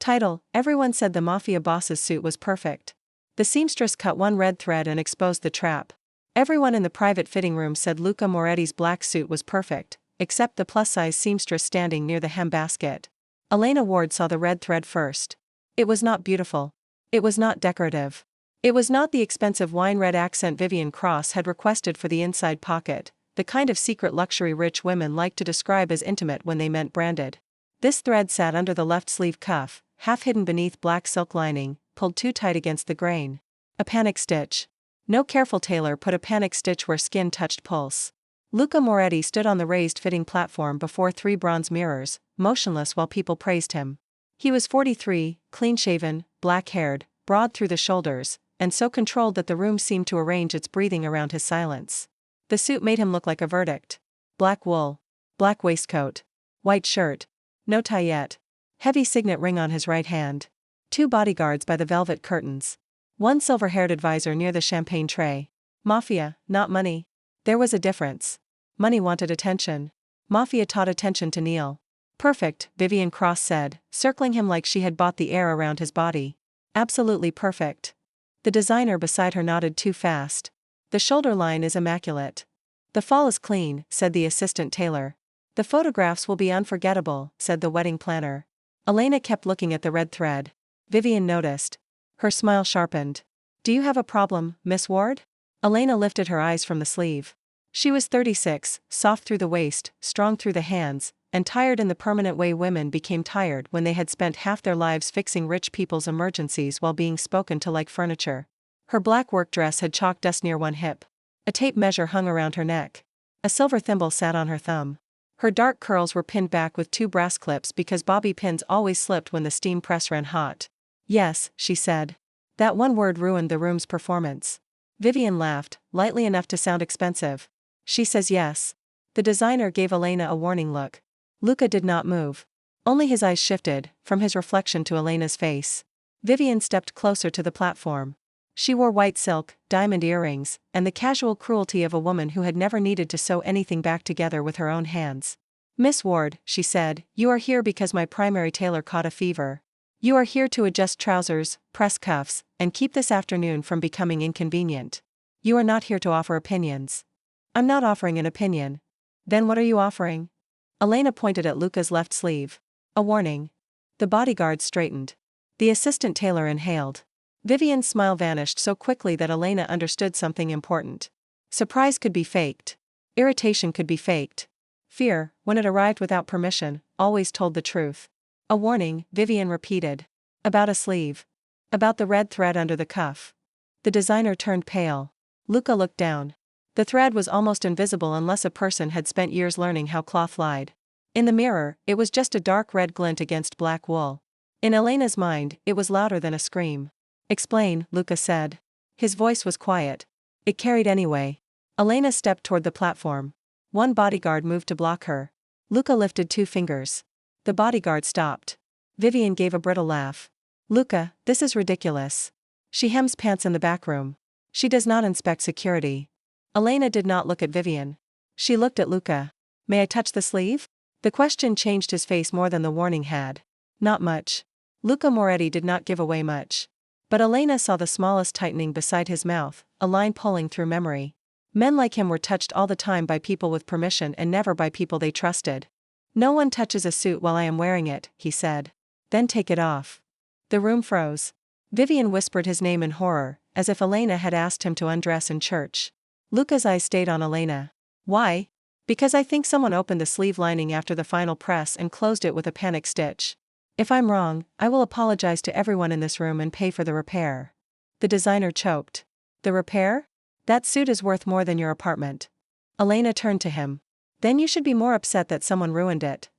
Title: Everyone said the Mafia Boss's suit was perfect. The seamstress cut one red thread and exposed the trap. Everyone in the private fitting room said Luca Moretti's black suit was perfect, except the plus-size seamstress standing near the hem basket. Elena Ward saw the red thread first. It was not beautiful. It was not decorative. It was not the expensive wine red accent Vivian Cross had requested for the inside pocket, the kind of secret luxury rich women like to describe as intimate when they meant branded. This thread sat under the left sleeve cuff, half hidden beneath black silk lining, pulled too tight against the grain. A panic stitch. No careful tailor put a panic stitch where skin touched pulse. Luca Moretti stood on the raised fitting platform before 3 bronze mirrors, motionless while people praised him. He was 43, clean-shaven, black-haired, broad through the shoulders, and so controlled that the room seemed to arrange its breathing around his silence. The suit made him look like a verdict. Black wool. Black waistcoat. White shirt. No tie yet. Heavy signet ring on his right hand. 2 bodyguards by the velvet curtains. 1 silver-haired advisor near the champagne tray. Mafia, not money. There was a difference. Money wanted attention. Mafia taught attention to kneel. Perfect, Vivian Cross said, circling him like she had bought the air around his body. Absolutely perfect. The designer beside her nodded too fast. The shoulder line is immaculate. The fall is clean, said the assistant tailor. The photographs will be unforgettable, said the wedding planner. Elena kept looking at the red thread. Vivian noticed. Her smile sharpened. Do you have a problem, Miss Ward? Elena lifted her eyes from the sleeve. She was 36, soft through the waist, strong through the hands, and tired in the permanent way women became tired when they had spent half their lives fixing rich people's emergencies while being spoken to like furniture. Her black work dress had chalk dust near one hip. A tape measure hung around her neck. A silver thimble sat on her thumb. Her dark curls were pinned back with 2 brass clips because bobby pins always slipped when the steam press ran hot. Yes, she said. That one word ruined the room's performance. Vivian laughed, lightly enough to sound expensive. She says yes. The designer gave Elena a warning look. Luca did not move. Only his eyes shifted, from his reflection to Elena's face. Vivian stepped closer to the platform. She wore white silk, diamond earrings, and the casual cruelty of a woman who had never needed to sew anything back together with her own hands. Miss Ward, she said, you are here because my primary tailor caught a fever. You are here to adjust trousers, press cuffs, and keep this afternoon from becoming inconvenient. You are not here to offer opinions. I'm not offering an opinion. Then what are you offering? Elena pointed at Luca's left sleeve. A warning. The bodyguard straightened. The assistant tailor inhaled. Vivian's smile vanished so quickly that Elena understood something important. Surprise could be faked. Irritation could be faked. Fear, when it arrived without permission, always told the truth. A warning, Vivian repeated. About a sleeve. About the red thread under the cuff. The designer turned pale. Luca looked down. The thread was almost invisible unless a person had spent years learning how cloth lied. In the mirror, it was just a dark red glint against black wool. In Elena's mind, it was louder than a scream. Explain, Luca said. His voice was quiet. It carried anyway. Elena stepped toward the platform. 1 bodyguard moved to block her. Luca lifted 2 fingers. The bodyguard stopped. Vivian gave a brittle laugh. Luca, this is ridiculous. She hems pants in the back room. She does not inspect security. Elena did not look at Vivian. She looked at Luca. May I touch the sleeve? The question changed his face more than the warning had. Not much. Luca Moretti did not give away much. But Elena saw the smallest tightening beside his mouth, a line pulling through memory. Men like him were touched all the time by people with permission and never by people they trusted. No one touches a suit while I am wearing it, he said. Then take it off. The room froze. Vivian whispered his name in horror, as if Elena had asked him to undress in church. Luca's eyes stayed on Elena. Why? Because I think someone opened the sleeve lining after the final press and closed it with a panic stitch. If I'm wrong, I will apologize to everyone in this room and pay for the repair. The designer choked. The repair? That suit is worth more than your apartment. Elena turned to him. Then you should be more upset that someone ruined it.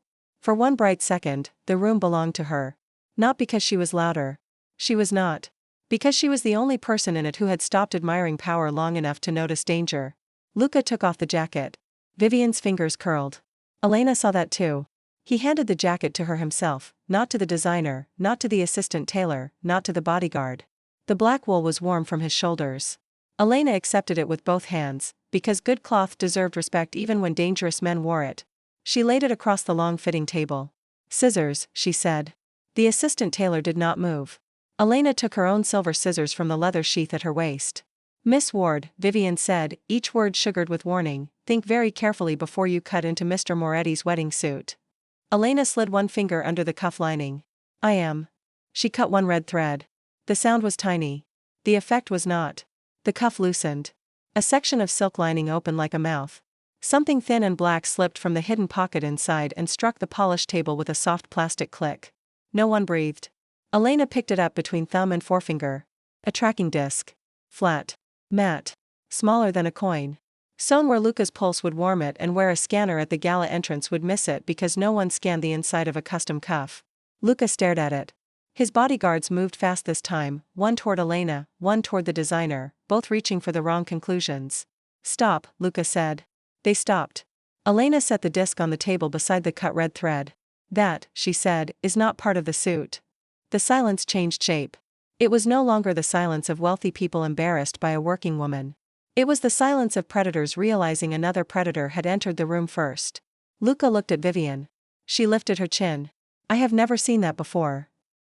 For one bright second, the room belonged to her. Not because she was louder. She was not. Because she was the only person in it who had stopped admiring power long enough to notice danger. Luca took off the jacket. Vivian's fingers curled. Elena saw that too. He handed the jacket to her himself, not to the designer, not to the assistant tailor, not to the bodyguard. The black wool was warm from his shoulders. Elena accepted it with both hands, because good cloth deserved respect even when dangerous men wore it. She laid it across the long fitting table. Scissors, she said. The assistant tailor did not move. Elena took her own silver scissors from the leather sheath at her waist. "Miss Ward," Vivian said, each word sugared with warning, "think very carefully before you cut into Mr. Moretti's wedding suit." Elena slid one finger under the cuff lining. "I am." She cut one red thread. The sound was tiny. The effect was not. The cuff loosened. A section of silk lining opened like a mouth. Something thin and black slipped from the hidden pocket inside and struck the polished table with a soft plastic click. No one breathed. Elena picked it up between thumb and forefinger. A tracking disc. Flat. Matte. Smaller than a coin. Sewn where Luca's pulse would warm it and where a scanner at the gala entrance would miss it because no one scanned the inside of a custom cuff. Luca stared at it. His bodyguards moved fast this time, one toward Elena, one toward the designer, both reaching for the wrong conclusions. "Stop," Luca said. They stopped. Elena set the disc on the table beside the cut red thread. "That," she said, "is not part of the suit." The silence changed shape. It was no longer the silence of wealthy people embarrassed by a working woman. It was the silence of predators realizing another predator had entered the room first. Luca looked at Vivian. She lifted her chin. "I have never seen that before."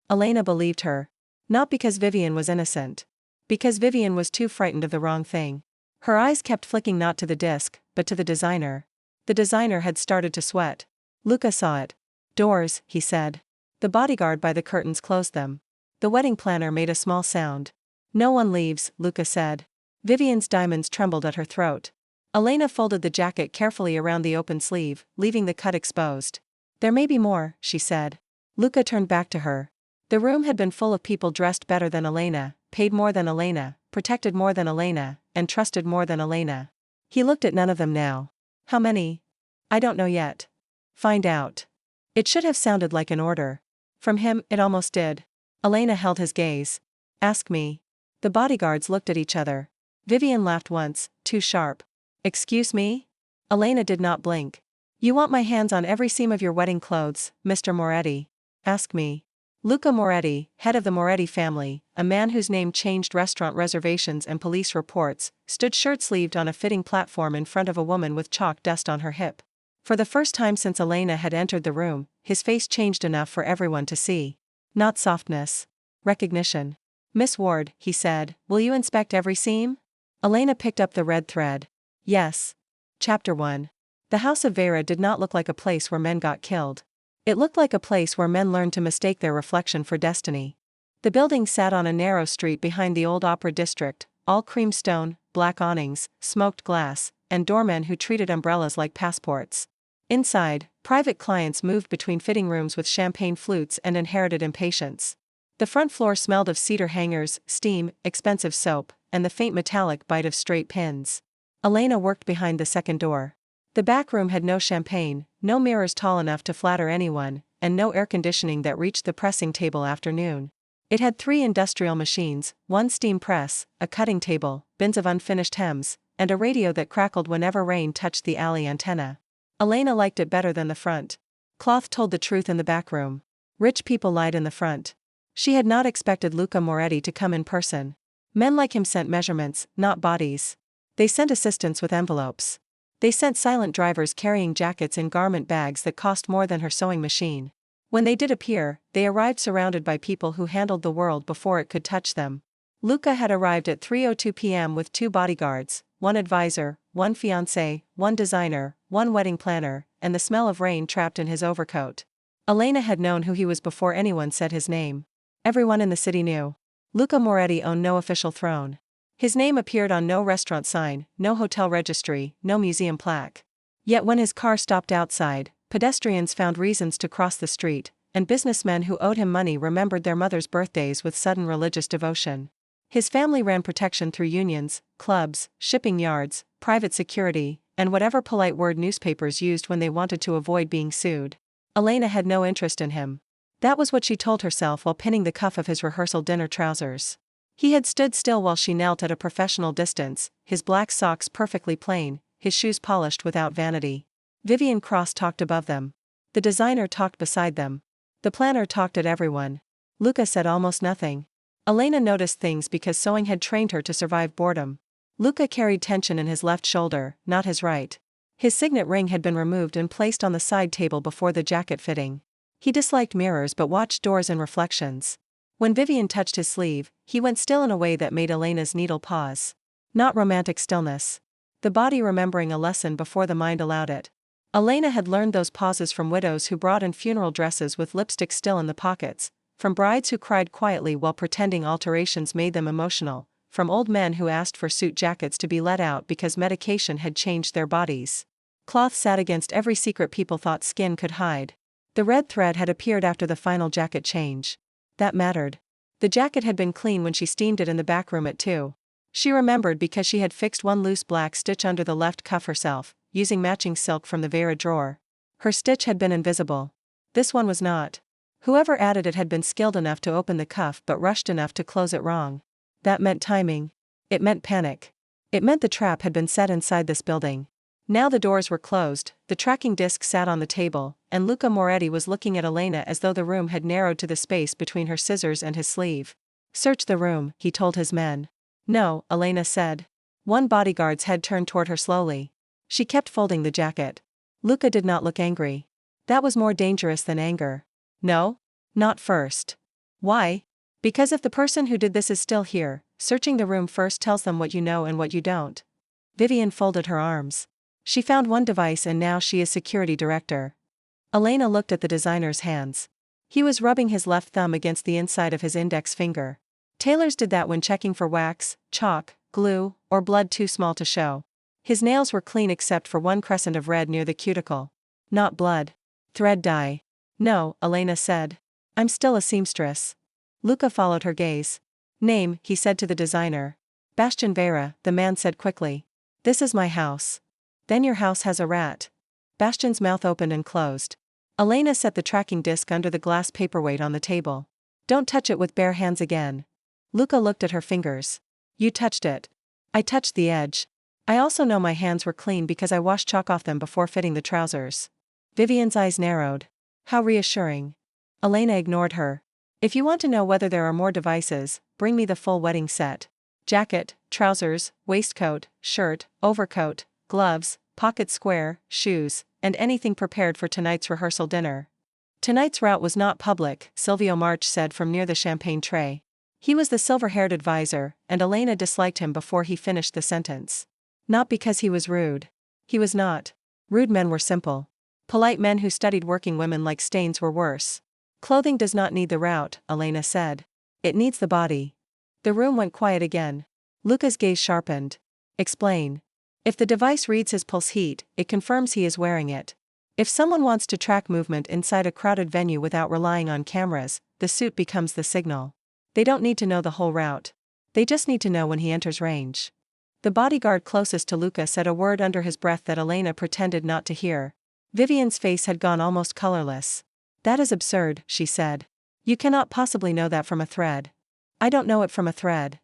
Elena believed her. Not because Vivian was innocent. Because Vivian was too frightened of the wrong thing. Her eyes kept flicking not to the disc, but to the designer. The designer had started to sweat. Luca saw it. "Doors," he said. The bodyguard by the curtains closed them. The wedding planner made a small sound. "No one leaves," Luca said. Vivian's diamonds trembled at her throat. Elena folded the jacket carefully around the open sleeve, leaving the cut exposed. "There may be more," she said. Luca turned back to her. The room had been full of people dressed better than Elena, paid more than Elena, protected more than Elena, and trusted more than Elena. He looked at none of them now. "How many?" "I don't know yet." "Find out." It should have sounded like an order. From him, it almost did. Elena held his gaze. "Ask me." The bodyguards looked at each other. Vivian laughed once, too sharp. "Excuse me?" Elena did not blink. "You want my hands on every seam of your wedding clothes, Mr. Moretti. Ask me." Luca Moretti, head of the Moretti family, a man whose name changed restaurant reservations and police reports, stood shirt-sleeved on a fitting platform in front of a woman with chalk dust on her hip. For the first time since Elena had entered the room, his face changed enough for everyone to see. Not softness. Recognition. "Miss Ward," he said, "will you inspect every seam?" Elena picked up the red thread. "Yes." Chapter 1. The House of Vera did not look like a place where men got killed. It looked like a place where men learned to mistake their reflection for destiny. The building sat on a narrow street behind the old opera district, all cream stone, black awnings, smoked glass, and doormen who treated umbrellas like passports. Inside, private clients moved between fitting rooms with champagne flutes and inherited impatience. The front floor smelled of cedar hangers, steam, expensive soap, and the faint metallic bite of straight pins. Elena worked behind the second door. The back room had no champagne, no mirrors tall enough to flatter anyone, and no air conditioning that reached the pressing table after noon. It had 3 industrial machines, 1 steam press, a cutting table, bins of unfinished hems, and a radio that crackled whenever rain touched the alley antenna. Elena liked it better than the front. Cloth told the truth in the back room. Rich people lied in the front. She had not expected Luca Moretti to come in person. Men like him sent measurements, not bodies. They sent assistants with envelopes. They sent silent drivers carrying jackets in garment bags that cost more than her sewing machine. When they did appear, they arrived surrounded by people who handled the world before it could touch them. Luca had arrived at 3:02 p.m. with 2 bodyguards, 1 advisor, 1 fiancé, 1 designer, 1 wedding planner, and the smell of rain trapped in his overcoat. Elena had known who he was before anyone said his name. Everyone in the city knew. Luca Moretti owned no official throne. His name appeared on no restaurant sign, no hotel registry, no museum plaque. Yet when his car stopped outside, pedestrians found reasons to cross the street, and businessmen who owed him money remembered their mothers' birthdays with sudden religious devotion. His family ran protection through unions, clubs, shipping yards, private security, and whatever polite word newspapers used when they wanted to avoid being sued. Elena had no interest in him. That was what she told herself while pinning the cuff of his rehearsal dinner trousers. He had stood still while she knelt at a professional distance, his black socks perfectly plain, his shoes polished without vanity. Vivian Cross talked above them. The designer talked beside them. The planner talked at everyone. Luca said almost nothing. Elena noticed things because sewing had trained her to survive boredom. Luca carried tension in his left shoulder, not his right. His signet ring had been removed and placed on the side table before the jacket fitting. He disliked mirrors but watched doors and reflections. When Vivian touched his sleeve, he went still in a way that made Elena's needle pause. Not romantic stillness. The body remembering a lesson before the mind allowed it. Elena had learned those pauses from widows who brought in funeral dresses with lipstick still in the pockets, from brides who cried quietly while pretending alterations made them emotional, from old men who asked for suit jackets to be let out because medication had changed their bodies. Cloth sat against every secret people thought skin could hide. The red thread had appeared after the final jacket change. That mattered. The jacket had been clean when she steamed it in the back room at 2. She remembered because she had fixed one loose black stitch under the left cuff herself, using matching silk from the Vera drawer. Her stitch had been invisible. This one was not. Whoever added it had been skilled enough to open the cuff but rushed enough to close it wrong. That meant timing. It meant panic. It meant the trap had been set inside this building. Now the doors were closed, the tracking disc sat on the table, and Luca Moretti was looking at Elena as though the room had narrowed to the space between her scissors and his sleeve. Search the room, he told his men. No, Elena said. One bodyguard's head turned toward her slowly. She kept folding the jacket. Luca did not look angry. That was more dangerous than anger. No? Not first. Why? Because if the person who did this is still here, searching the room first tells them what you know and what you don't. Vivian folded her arms. She found one device and now she is security director. Elena looked at the designer's hands. He was rubbing his left thumb against the inside of his index finger. Tailors did that when checking for wax, chalk, glue, or blood too small to show. His nails were clean except for one crescent of red near the cuticle. Not blood. Thread dye. No, Elena said. I'm still a seamstress. Luca followed her gaze. Name, he said to the designer. Bastian Vera, the man said quickly. This is my house. Then your house has a rat. Bastian's mouth opened and closed. Elena set the tracking disc under the glass paperweight on the table. Don't touch it with bare hands again. Luca looked at her fingers. You touched it. I touched the edge. I also know my hands were clean because I washed chalk off them before fitting the trousers. Vivian's eyes narrowed. How reassuring. Elena ignored her. If you want to know whether there are more devices, bring me the full wedding set. Jacket, trousers, waistcoat, shirt, overcoat, gloves, pocket square, shoes, and anything prepared for tonight's rehearsal dinner. Tonight's route was not public, Silvio March said from near the champagne tray. He was the silver-haired advisor, and Elena disliked him before he finished the sentence. Not because he was rude. He was not. Rude men were simple. Polite men who studied working women like Staines were worse. Clothing does not need the route, Elena said. It needs the body. The room went quiet again. Luca's gaze sharpened. Explain. If the device reads his pulse heat, it confirms he is wearing it. If someone wants to track movement inside a crowded venue without relying on cameras, the suit becomes the signal. They don't need to know the whole route. They just need to know when he enters range. The bodyguard closest to Luca said a word under his breath that Elena pretended not to hear. Vivian's face had gone almost colorless. That is absurd, she said. You cannot possibly know that from a thread. I don't know it from a thread.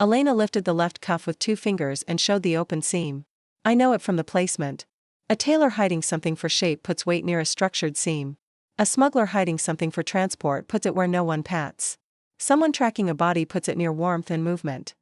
Elena lifted the left cuff with 2 fingers and showed the open seam. I know it from the placement. A tailor hiding something for shape puts weight near a structured seam. A smuggler hiding something for transport puts it where no one pats. Someone tracking a body puts it near warmth and movement.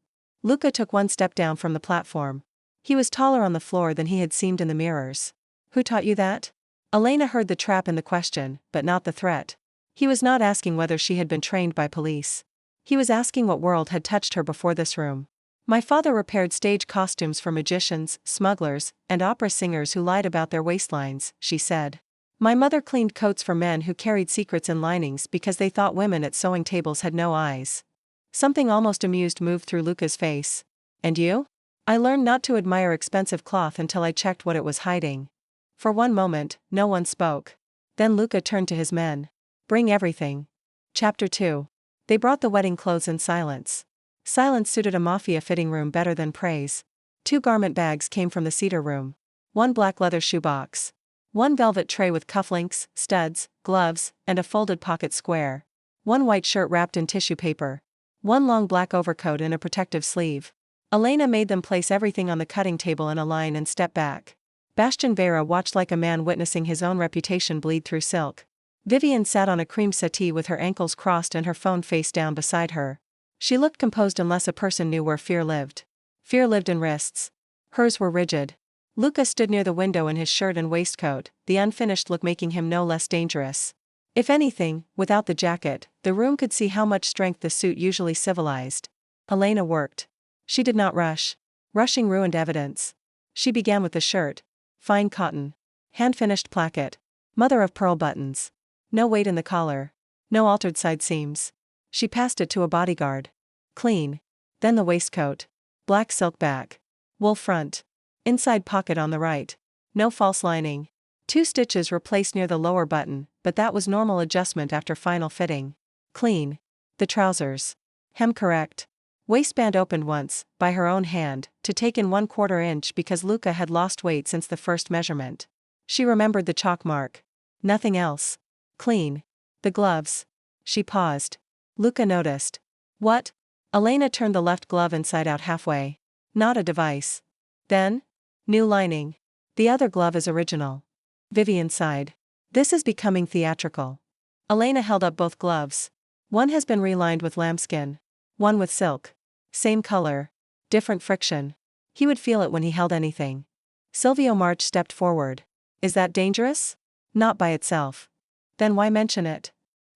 Luca took one step down from the platform. He was taller on the floor than he had seemed in the mirrors. Who taught you that? Elena heard the trap in the question, but not the threat. He was not asking whether she had been trained by police. He was asking what world had touched her before this room. My father repaired stage costumes for magicians, smugglers, and opera singers who lied about their waistlines, she said. My mother cleaned coats for men who carried secrets in linings because they thought women at sewing tables had no eyes. Something almost amused moved through Luca's face. And you? I learned not to admire expensive cloth until I checked what it was hiding. For one moment, no one spoke. Then Luca turned to his men. Bring everything. Chapter 2. They brought the wedding clothes in silence. Silence suited a mafia fitting room better than praise. 2 garment bags came from the cedar room. 1 black leather shoebox. 1 velvet tray with cufflinks, studs, gloves, and a folded pocket square. 1 white shirt wrapped in tissue paper. 1 long black overcoat in a protective sleeve. Elena made them place everything on the cutting table in a line and step back. Bastian Vera watched like a man witnessing his own reputation bleed through silk. Vivian sat on a cream settee with her ankles crossed and her phone face down beside her. She looked composed unless a person knew where fear lived. Fear lived in wrists. Hers were rigid. Luca stood near the window in his shirt and waistcoat, the unfinished look making him no less dangerous. If anything, without the jacket, the room could see how much strength the suit usually civilized. Elena worked. She did not rush. Rushing ruined evidence. She began with the shirt. Fine cotton. Hand-finished placket. Mother-of-pearl buttons. No weight in the collar. No altered side seams. She passed it to a bodyguard. Clean. Then the waistcoat. Black silk back. Wool front. Inside pocket on the right. No false lining. 2 stitches were placed near the lower button, but that was normal adjustment after final fitting. Clean. The trousers. Hem correct. Waistband opened once, by her own hand, to take in 1/4 inch because Luca had lost weight since the first measurement. She remembered the chalk mark. Nothing else. Clean. The gloves. She paused. Luca noticed. What? Elena turned the left glove inside out halfway. Not a device. Then? New lining. The other glove is original. Vivian sighed. This is becoming theatrical. Elena held up both gloves. One has been relined with lambskin. One with silk. Same color. Different friction. He would feel it when he held anything. Silvio March stepped forward. Is that dangerous? Not by itself. Then why mention it?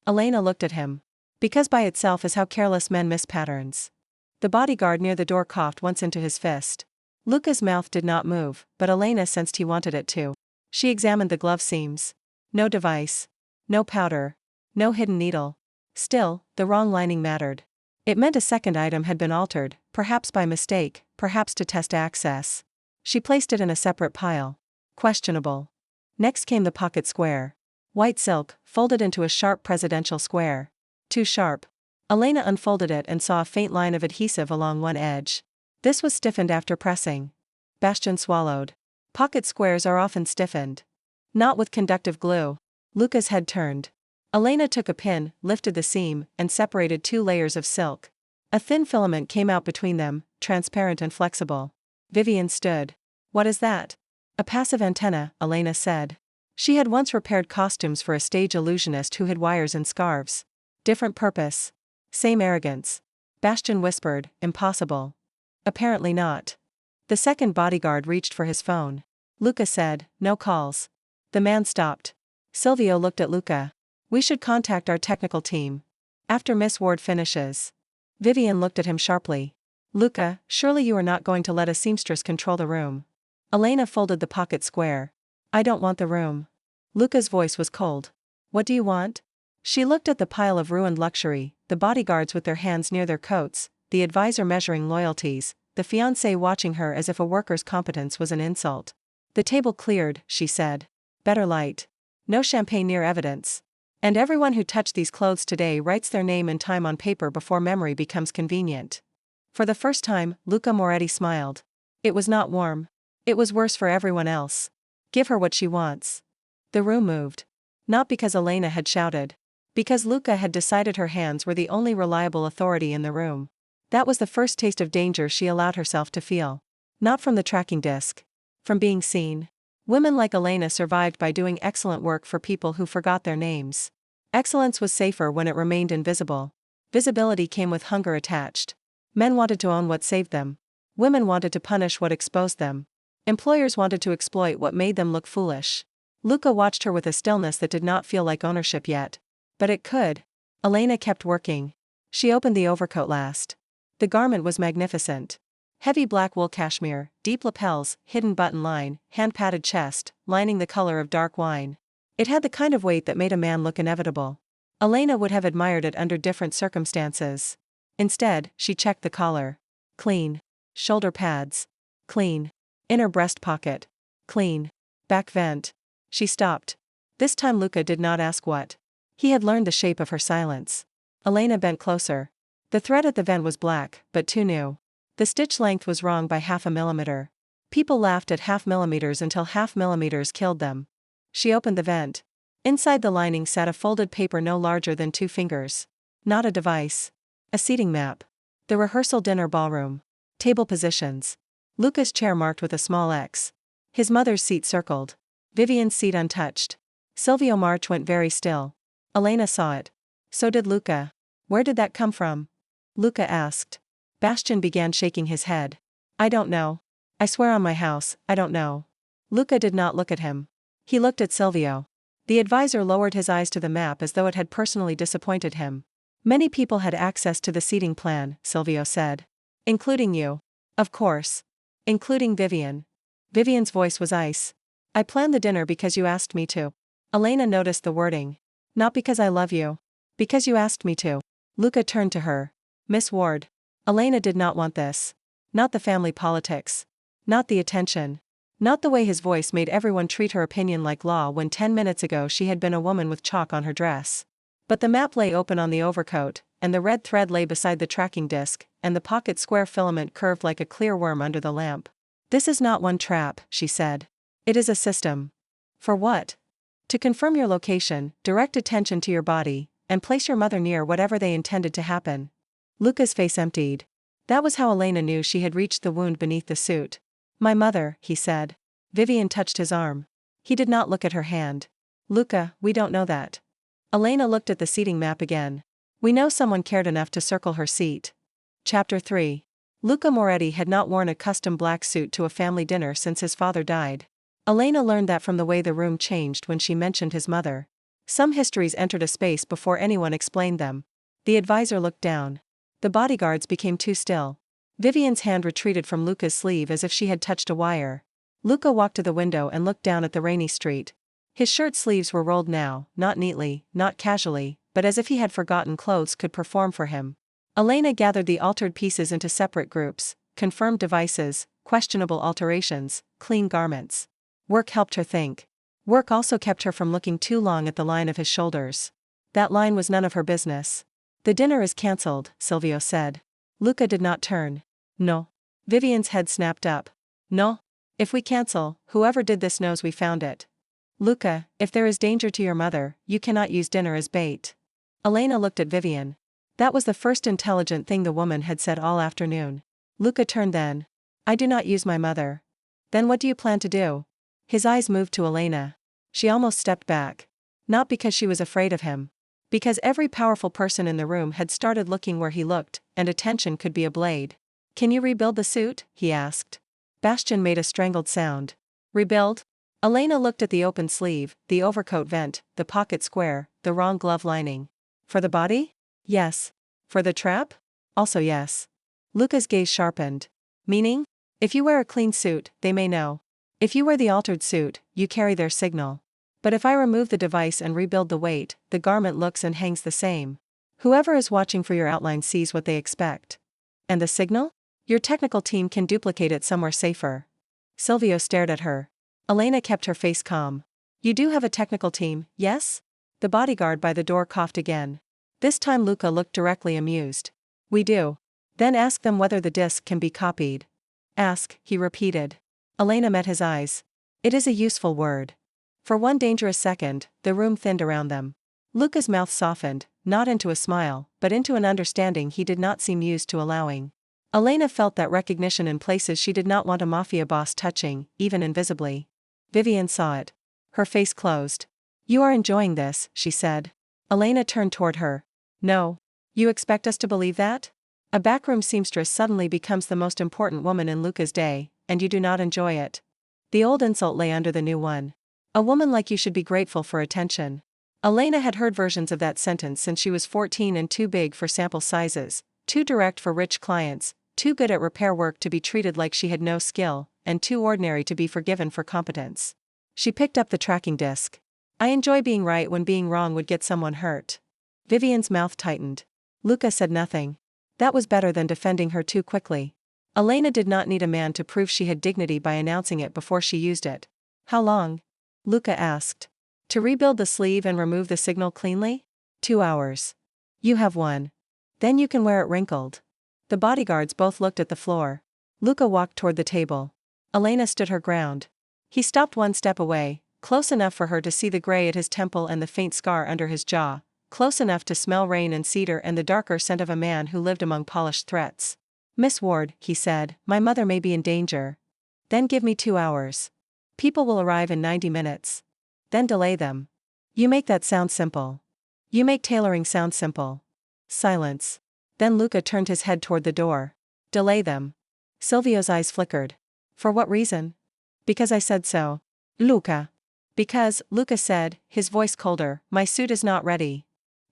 Elena looked at him. Because by itself is how careless men miss patterns. The bodyguard near the door coughed once into his fist. Luca's mouth did not move, but Elena sensed he wanted it to. She examined the glove seams. No device. No powder. No hidden needle. Still, the wrong lining mattered. It meant a second item had been altered, perhaps by mistake, perhaps to test access. She placed it in a separate pile. Questionable. Next came the pocket square. White silk, folded into a sharp presidential square. Too sharp. Elena unfolded it and saw a faint line of adhesive along one edge. This was stiffened after pressing. Bastian swallowed. Pocket squares are often stiffened. Not with conductive glue. Luca's head turned. Elena took a pin, lifted the seam, and separated 2 layers of silk. A thin filament came out between them, transparent and flexible. Vivian stood. What is that? A passive antenna, Elena said. She had once repaired costumes for a stage illusionist who hid wires in scarves. Different purpose. Same arrogance. Bastian whispered, impossible. Apparently not. The second bodyguard reached for his phone. Luca said, no calls. The man stopped. Silvio looked at Luca. We should contact our technical team. After Miss Ward finishes. Vivian looked at him sharply. Luca, surely you are not going to let a seamstress control the room. Elena folded the pocket square. I don't want the room. Luca's voice was cold. What do you want? She looked at the pile of ruined luxury, the bodyguards with their hands near their coats, the advisor measuring loyalties, the fiancé watching her as if a worker's competence was an insult. The table cleared, she said. Better light. No champagne near evidence. And everyone who touched these clothes today writes their name and time on paper before memory becomes convenient. For the first time, Luca Moretti smiled. It was not warm. It was worse for everyone else. Give her what she wants. The room moved. Not because Elena had shouted. Because Luca had decided her hands were the only reliable authority in the room. That was the first taste of danger she allowed herself to feel. Not from the tracking disc. From being seen. Women like Elena survived by doing excellent work for people who forgot their names. Excellence was safer when it remained invisible. Visibility came with hunger attached. Men wanted to own what saved them. Women wanted to punish what exposed them. Employers wanted to exploit what made them look foolish. Luca watched her with a stillness that did not feel like ownership yet. But it could. Elena kept working. She opened the overcoat last. The garment was magnificent. Heavy black wool cashmere, deep lapels, hidden button line, hand-padded chest, lining the color of dark wine. It had the kind of weight that made a man look inevitable. Elena would have admired it under different circumstances. Instead, she checked the collar. Clean. Shoulder pads. Clean. Inner breast pocket. Clean. Back vent. She stopped. This time Luca did not ask what. He had learned the shape of her silence. Elena bent closer. The thread at the vent was black, but too new. The stitch length was wrong by 0.5 millimeter. People laughed at 0.5 millimeters until 0.5 millimeters killed them. She opened the vent. Inside the lining sat a folded paper no larger than 2 fingers. Not a device. A seating map. The rehearsal dinner ballroom. Table positions. Luca's chair marked with a small X. His mother's seat circled. Vivian's seat untouched. Silvio March went very still. Elena saw it. So did Luca. Where did that come from? Luca asked. Bastian began shaking his head. I don't know. I swear on my house, I don't know. Luca did not look at him. He looked at Silvio. The advisor lowered his eyes to the map as though it had personally disappointed him. Many people had access to the seating plan, Silvio said. Including you. Of course. Including Vivian. Vivian's voice was ice. I planned the dinner because you asked me to. Elena noticed the wording. Not because I love you. Because you asked me to. Luca turned to her. Miss Ward. Elena did not want this. Not the family politics. Not the attention. Not the way his voice made everyone treat her opinion like law when 10 minutes ago she had been a woman with chalk on her dress. But the map lay open on the overcoat, and the red thread lay beside the tracking disc, and the pocket square filament curved like a clear worm under the lamp. This is not one trap, she said. It is a system. For what? To confirm your location, direct attention to your body, and place your mother near whatever they intended to happen. Luca's face emptied. That was how Elena knew she had reached the wound beneath the suit. My mother, he said. Vivian touched his arm. He did not look at her hand. Luca, we don't know that. Elena looked at the seating map again. We know someone cared enough to circle her seat. Chapter 3. Luca Moretti had not worn a custom black suit to a family dinner since his father died. Elena learned that from the way the room changed when she mentioned his mother. Some histories entered a space before anyone explained them. The advisor looked down. The bodyguards became too still. Vivian's hand retreated from Luca's sleeve as if she had touched a wire. Luca walked to the window and looked down at the rainy street. His shirt sleeves were rolled now, not neatly, not casually, but as if he had forgotten clothes could perform for him. Elena gathered the altered pieces into separate groups, confirmed devices, questionable alterations, clean garments. Work helped her think. Work also kept her from looking too long at the line of his shoulders. That line was none of her business. The dinner is cancelled, Silvio said. Luca did not turn. No. Vivian's head snapped up. No. If we cancel, whoever did this knows we found it. Luca, if there is danger to your mother, you cannot use dinner as bait. Elena looked at Vivian. That was the first intelligent thing the woman had said all afternoon. Luca turned then. I do not use my mother. Then what do you plan to do? His eyes moved to Elena. She almost stepped back. Not because she was afraid of him. Because every powerful person in the room had started looking where he looked, and attention could be a blade. Can you rebuild the suit? He asked. Bastian made a strangled sound. Rebuild? Elena looked at the open sleeve, the overcoat vent, the pocket square, the wrong glove lining. For the body? Yes. For the trap? Also yes. Luca's gaze sharpened. Meaning? If you wear a clean suit, they may know. If you wear the altered suit, you carry their signal. But if I remove the device and rebuild the weight, the garment looks and hangs the same. Whoever is watching for your outline sees what they expect. And the signal? Your technical team can duplicate it somewhere safer. Silvio stared at her. Elena kept her face calm. You do have a technical team, yes? The bodyguard by the door coughed again. This time Luca looked directly amused. We do. Then ask them whether the disc can be copied. Ask, he repeated. Elena met his eyes. It is a useful word. For one dangerous second, the room thinned around them. Luca's mouth softened, not into a smile, but into an understanding he did not seem used to allowing. Elena felt that recognition in places she did not want a mafia boss touching, even invisibly. Vivian saw it. Her face closed. You are enjoying this, she said. Elena turned toward her. No. You expect us to believe that? A backroom seamstress suddenly becomes the most important woman in Luca's day, and you do not enjoy it. The old insult lay under the new one. A woman like you should be grateful for attention. Elena had heard versions of that sentence since she was 14 and too big for sample sizes, too direct for rich clients, too good at repair work to be treated like she had no skill, and too ordinary to be forgiven for competence. She picked up the tracking disc. I enjoy being right when being wrong would get someone hurt. Vivian's mouth tightened. Luca said nothing. That was better than defending her too quickly. Elena did not need a man to prove she had dignity by announcing it before she used it. How long? Luca asked. To rebuild the sleeve and remove the signal cleanly? 2 hours. You have one. Then you can wear it wrinkled. The bodyguards both looked at the floor. Luca walked toward the table. Elena stood her ground. He stopped one step away, close enough for her to see the gray at his temple and the faint scar under his jaw, close enough to smell rain and cedar and the darker scent of a man who lived among polished threats. Miss Ward, he said, my mother may be in danger. Then give me 2 hours. People will arrive in 90 minutes. Then delay them. You make that sound simple. You make tailoring sound simple. Silence. Then Luca turned his head toward the door. Delay them. Silvio's eyes flickered. For what reason? Because I said so. Luca. Because, Luca said, his voice colder, my suit is not ready.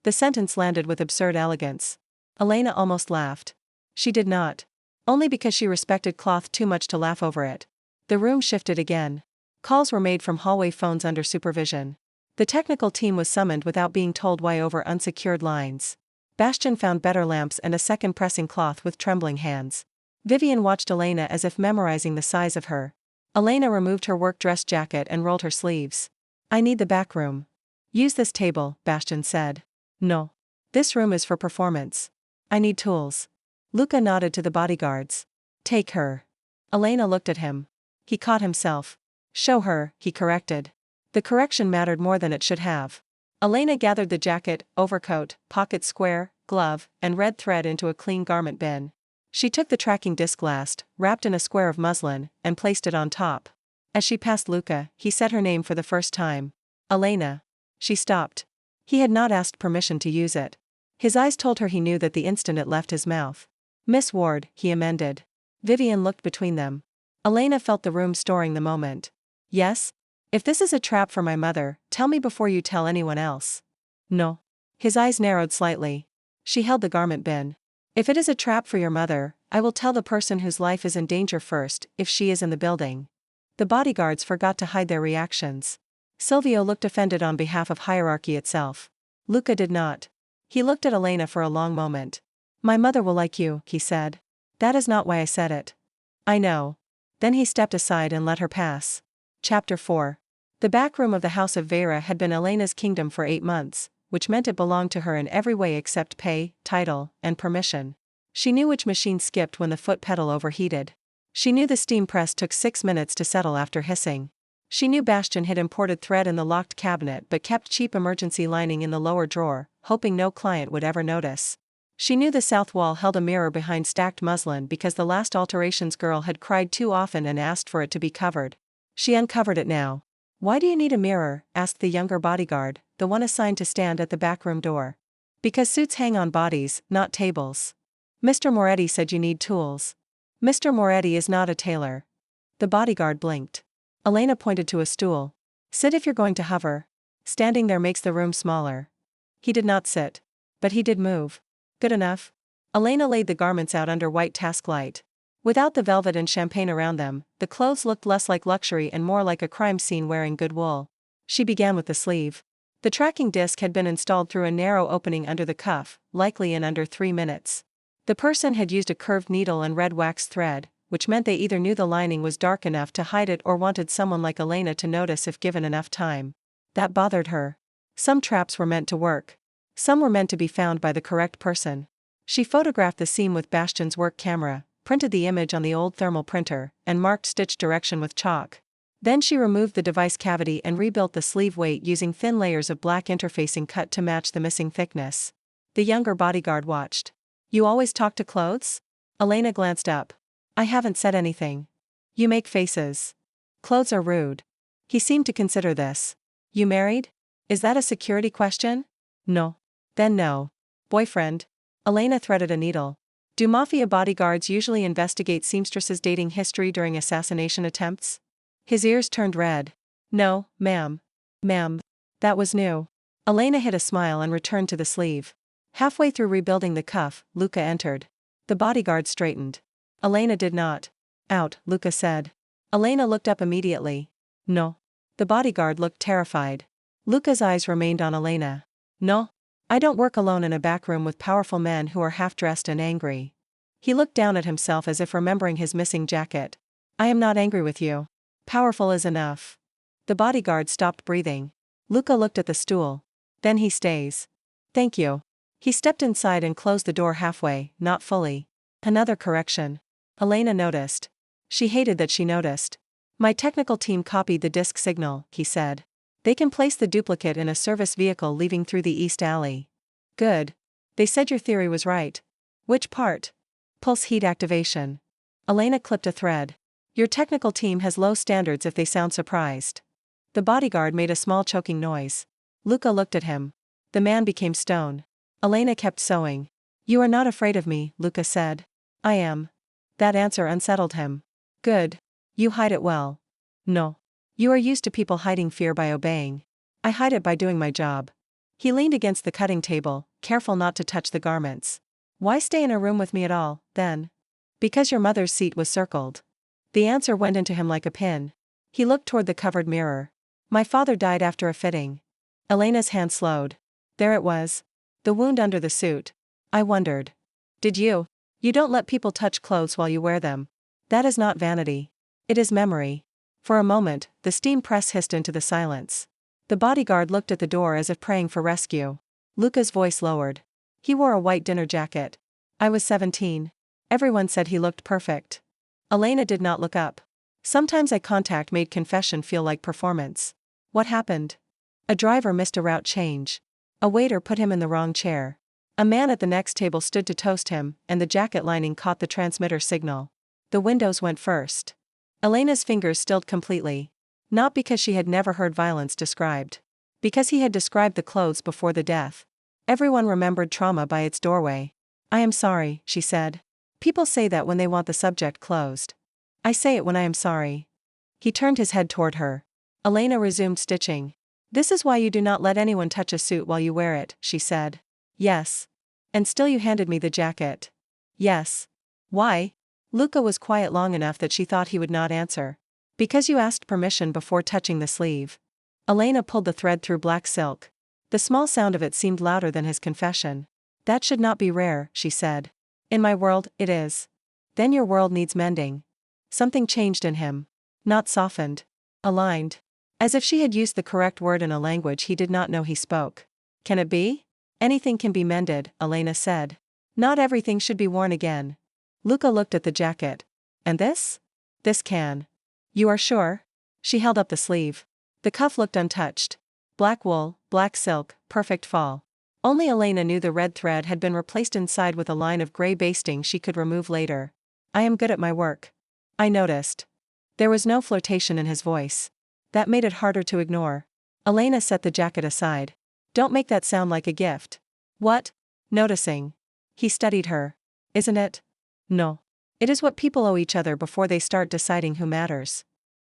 The sentence landed with absurd elegance. Elena almost laughed. She did not. Only because she respected cloth too much to laugh over it. The room shifted again. Calls were made from hallway phones under supervision. The technical team was summoned without being told why over unsecured lines. Bastian found better lamps and a second pressing cloth with trembling hands. Vivian watched Elena as if memorizing the size of her. Elena removed her work dress jacket and rolled her sleeves. I need the back room. Use this table, Bastian said. No. This room is for performance. I need tools. Luca nodded to the bodyguards. Take her. Elena looked at him. He caught himself. Show her, he corrected. The correction mattered more than it should have. Elena gathered the jacket, overcoat, pocket square, glove, and red thread into a clean garment bin. She took the tracking disc last, wrapped in a square of muslin, and placed it on top. As she passed Luca, he said her name for the first time. Elena. She stopped. He had not asked permission to use it. His eyes told her he knew that the instant it left his mouth. Miss Ward, he amended. Vivian looked between them. Elena felt the room storing the moment. Yes? If this is a trap for my mother, tell me before you tell anyone else. No. His eyes narrowed slightly. She held the garment bin. If it is a trap for your mother, I will tell the person whose life is in danger first, if she is in the building. The bodyguards forgot to hide their reactions. Silvio looked offended on behalf of hierarchy itself. Luca did not. He looked at Elena for a long moment. My mother will like you, he said. That is not why I said it. I know. Then he stepped aside and let her pass. Chapter 4. The back room of the House of Vera had been Elena's kingdom for 8 months, which meant it belonged to her in every way except pay, title, and permission. She knew which machine skipped when the foot pedal overheated. She knew the steam press took 6 minutes to settle after hissing. She knew Bastian had imported thread in the locked cabinet but kept cheap emergency lining in the lower drawer, hoping no client would ever notice. She knew the south wall held a mirror behind stacked muslin because the last alterations girl had cried too often and asked for it to be covered. She uncovered it now. Why do you need a mirror? Asked the younger bodyguard, the one assigned to stand at the backroom door. Because suits hang on bodies, not tables. Mr. Moretti said you need tools. Mr. Moretti is not a tailor. The bodyguard blinked. Elena pointed to a stool. Sit if you're going to hover. Standing there makes the room smaller. He did not sit. But he did move. Good enough. Elena laid the garments out under white task light. Without the velvet and champagne around them, the clothes looked less like luxury and more like a crime scene wearing good wool. She began with the sleeve. The tracking disc had been installed through a narrow opening under the cuff, likely in under 3 minutes. The person had used a curved needle and red wax thread, which meant they either knew the lining was dark enough to hide it or wanted someone like Elena to notice if given enough time. That bothered her. Some traps were meant to work. Some were meant to be found by the correct person. She photographed the seam with Bastian's work camera, printed the image on the old thermal printer, and marked stitch direction with chalk. Then she removed the device cavity and rebuilt the sleeve weight using thin layers of black interfacing cut to match the missing thickness. The younger bodyguard watched. You always talk to clothes? Elena glanced up. I haven't said anything. You make faces. Clothes are rude. He seemed to consider this. You married? Is that a security question? No. Then no. Boyfriend? Elena threaded a needle. Do mafia bodyguards usually investigate seamstresses' dating history during assassination attempts? His ears turned red. No, ma'am. Ma'am. That was new. Elena hid a smile and returned to the sleeve. Halfway through rebuilding the cuff, Luca entered. The bodyguard straightened. Elena did not. Out, Luca said. Elena looked up immediately. No. The bodyguard looked terrified. Luca's eyes remained on Elena. No. I don't work alone in a back room with powerful men who are half-dressed and angry. He looked down at himself as if remembering his missing jacket. I am not angry with you. Powerful is enough. The bodyguard stopped breathing. Luca looked at the stool. Then he stays. Thank you. He stepped inside and closed the door halfway, not fully. Another correction. Elena noticed. She hated that she noticed. My technical team copied the disk signal, he said. They can place the duplicate in a service vehicle leaving through the east alley. Good. They said your theory was right. Which part? Pulse heat activation. Elena clipped a thread. Your technical team has low standards if they sound surprised. The bodyguard made a small choking noise. Luca looked at him. The man became stone. Elena kept sewing. You are not afraid of me, Luca said. I am. That answer unsettled him. Good. You hide it well. No. You are used to people hiding fear by obeying. I hide it by doing my job. He leaned against the cutting table, careful not to touch the garments. Why stay in a room with me at all, then? Because your mother's seat was circled. The answer went into him like a pin. He looked toward the covered mirror. My father died after a fitting. Elena's hand slowed. There it was. The wound under the suit. I wondered. Did you? You don't let people touch clothes while you wear them. That is not vanity. It is memory. For a moment, the steam press hissed into the silence. The bodyguard looked at the door as if praying for rescue. Luca's voice lowered. He wore a white dinner jacket. I was 17. Everyone said he looked perfect. Elena did not look up. Sometimes eye contact made confession feel like performance. What happened? A driver missed a route change. A waiter put him in the wrong chair. A man at the next table stood to toast him, and the jacket lining caught the transmitter signal. The windows went first. Elena's fingers stilled completely. Not because she had never heard violence described. Because he had described the clothes before the death. Everyone remembered trauma by its doorway. I am sorry, she said. People say that when they want the subject closed. I say it when I am sorry. He turned his head toward her. Elena resumed stitching. This is why you do not let anyone touch a suit while you wear it, she said. Yes. And still you handed me the jacket. Yes. Why? Luca was quiet long enough that she thought he would not answer. Because you asked permission before touching the sleeve. Elena pulled the thread through black silk. The small sound of it seemed louder than his confession. That should not be rare, she said. In my world, it is. Then your world needs mending. Something changed in him. Not softened. Aligned. As if she had used the correct word in a language he did not know he spoke. Can it be? Anything can be mended, Elena said. Not everything should be worn again. Luca looked at the jacket. And this? This can. You are sure? She held up the sleeve. The cuff looked untouched. Black wool, black silk, perfect fall. Only Elena knew the red thread had been replaced inside with a line of gray basting she could remove later. I am good at my work. I noticed. There was no flirtation in his voice. That made it harder to ignore. Elena set the jacket aside. Don't make that sound like a gift. What? Noticing. He studied her. Isn't it? No. It is what people owe each other before they start deciding who matters.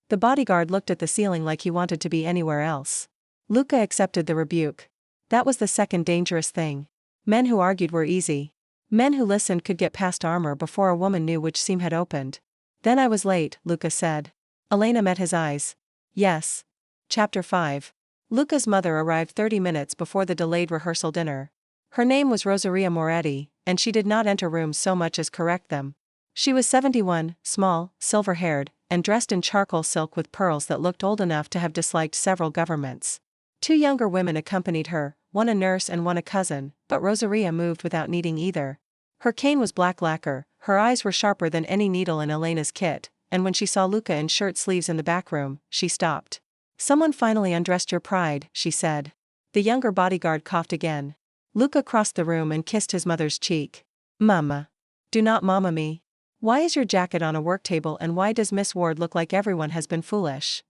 The bodyguard looked at the ceiling like he wanted to be anywhere else. Luca accepted the rebuke. That was the second dangerous thing. Men who argued were easy. Men who listened could get past armor before a woman knew which seam had opened. Then I was late, Luca said. Elena met his eyes. Yes. Chapter 5. Luca's mother arrived 30 minutes before the delayed rehearsal dinner. Her name was Luca Moretti, and she did not enter rooms so much as correct them. She was 71, small, silver-haired, and dressed in charcoal silk with pearls that looked old enough to have disliked several governments. 2 younger women accompanied her, one a nurse and one a cousin, but Rosaria moved without needing either. Her cane was black lacquer, her eyes were sharper than any needle in Elena's kit, and when she saw Luca in shirt sleeves in the back room, she stopped. Someone finally undressed your pride, she said. The younger bodyguard coughed again. Luca crossed the room and kissed his mother's cheek. Mama. Do not mama me. Why is your jacket on a work table and why does Miss Ward look like everyone has been foolish?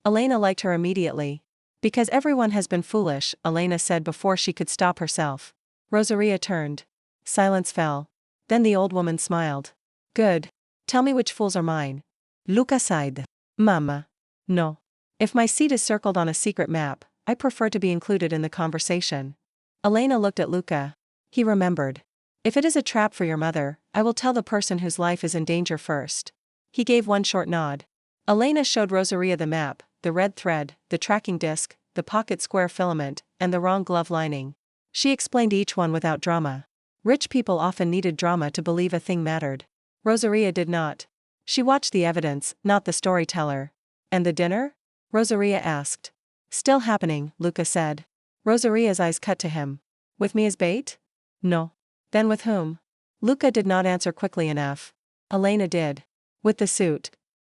Elena liked her immediately. Because everyone has been foolish, Elena said before she could stop herself. Rosaria turned. Silence fell. Then the old woman smiled. Good. Tell me which fools are mine. Luca sighed. Mama. No. If my seat is circled on a secret map, I prefer to be included in the conversation. Elena looked at Luca. He remembered. If it is a trap for your mother, I will tell the person whose life is in danger first. He gave one short nod. Elena showed Rosaria the map, the red thread, the tracking disc, the pocket square filament, and the wrong glove lining. She explained each one without drama. Rich people often needed drama to believe a thing mattered. Rosaria did not. She watched the evidence, not the storyteller. And the dinner? Rosaria asked. Still happening, Luca said. Rosaria's eyes cut to him. With me as bait? No. Then with whom? Luca did not answer quickly enough. Elena did. With the suit.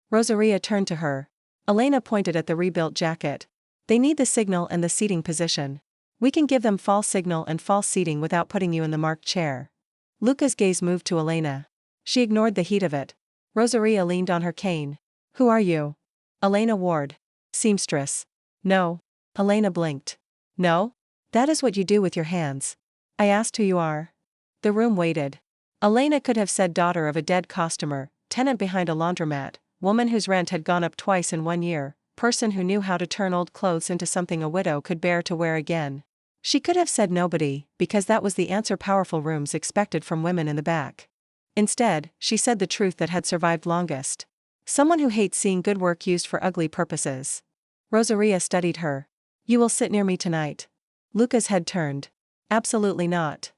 Rosaria turned to her. Elena pointed at the rebuilt jacket. They need the signal and the seating position. We can give them false signal and false seating without putting you in the marked chair. Luca's gaze moved to Elena. She ignored the heat of it. Rosaria leaned on her cane. Who are you? Elena Ward. Seamstress. No. Elena blinked. No? That is what you do with your hands. I asked who you are. The room waited. Elena could have said daughter of a dead costumer, tenant behind a laundromat, woman whose rent had gone up twice in 1 year, person who knew how to turn old clothes into something a widow could bear to wear again. She could have said nobody, because that was the answer powerful rooms expected from women in the back. Instead, she said the truth that had survived longest. Someone who hates seeing good work used for ugly purposes. Rosaria studied her. You will sit near me tonight. Luca's head turned. Absolutely not.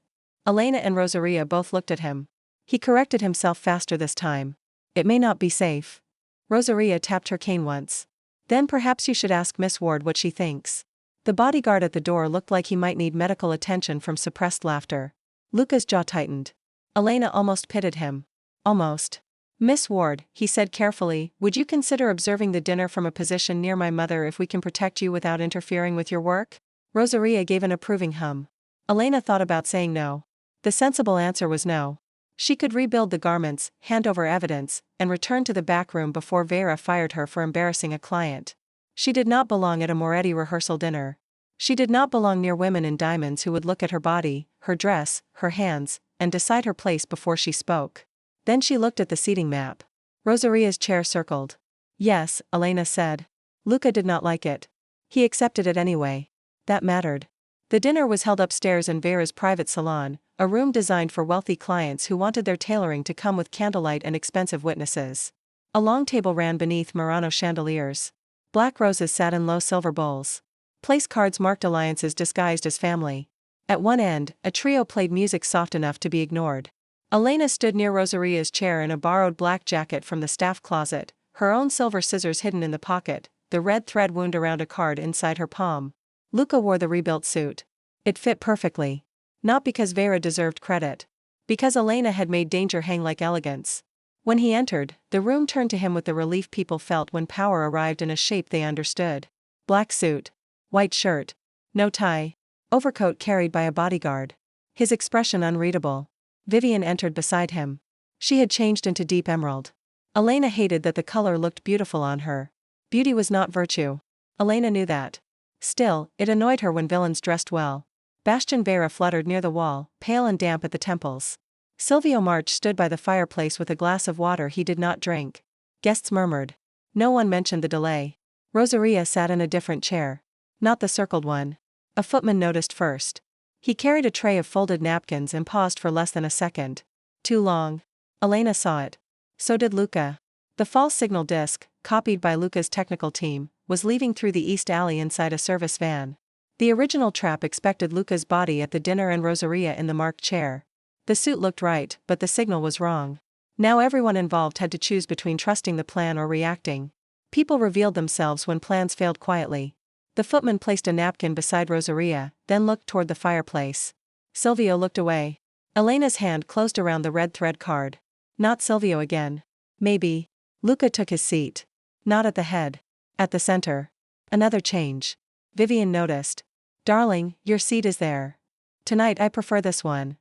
Elena and Rosaria both looked at him. He corrected himself faster this time. It may not be safe. Rosaria tapped her cane once. Then perhaps you should ask Miss Ward what she thinks. The bodyguard at the door looked like he might need medical attention from suppressed laughter. Luca's jaw tightened. Elena almost pitied him. Almost. Miss Ward, he said carefully, would you consider observing the dinner from a position near my mother if we can protect you without interfering with your work? Rosaria gave an approving hum. Elena thought about saying no. The sensible answer was no. She could rebuild the garments, hand over evidence, and return to the back room before Vera fired her for embarrassing a client. She did not belong at a Moretti rehearsal dinner. She did not belong near women in diamonds who would look at her body, her dress, her hands, and decide her place before she spoke. Then she looked at the seating map. Rosaria's chair circled. Yes, Elena said. Luca did not like it. He accepted it anyway. That mattered. The dinner was held upstairs in Vera's private salon, a room designed for wealthy clients who wanted their tailoring to come with candlelight and expensive witnesses. A long table ran beneath Murano chandeliers. Black roses sat in low silver bowls. Place cards marked alliances disguised as family. At one end, a trio played music soft enough to be ignored. Elena stood near Rosaria's chair in a borrowed black jacket from the staff closet, her own silver scissors hidden in the pocket, the red thread wound around a card inside her palm. Luca wore the rebuilt suit. It fit perfectly. Not because Vera deserved credit. Because Elena had made danger hang like elegance. When he entered, the room turned to him with the relief people felt when power arrived in a shape they understood. Black suit. White shirt. No tie. Overcoat carried by a bodyguard. His expression unreadable. Vivian entered beside him. She had changed into deep emerald. Elena hated that the color looked beautiful on her. Beauty was not virtue. Elena knew that. Still, it annoyed her when villains dressed well. Bastian Vera fluttered near the wall, pale and damp at the temples. Silvio March stood by the fireplace with a glass of water he did not drink. Guests murmured. No one mentioned the delay. Rosaria sat in a different chair. Not the circled one. A footman noticed first. He carried a tray of folded napkins and paused for less than a second. Too long. Elena saw it. So did Luca. The false signal disc, copied by Luca's technical team, was leaving through the east alley inside a service van. The original trap expected Luca's body at the dinner and Rosaria in the marked chair. The suit looked right, but the signal was wrong. Now everyone involved had to choose between trusting the plan or reacting. People revealed themselves when plans failed quietly. The footman placed a napkin beside Rosaria, then looked toward the fireplace. Silvio looked away. Elena's hand closed around the red thread card. Not Silvio again. Maybe. Luca took his seat. Not at the head. At the center. Another change. Vivian noticed. Darling, your seat is there. Tonight I prefer this one.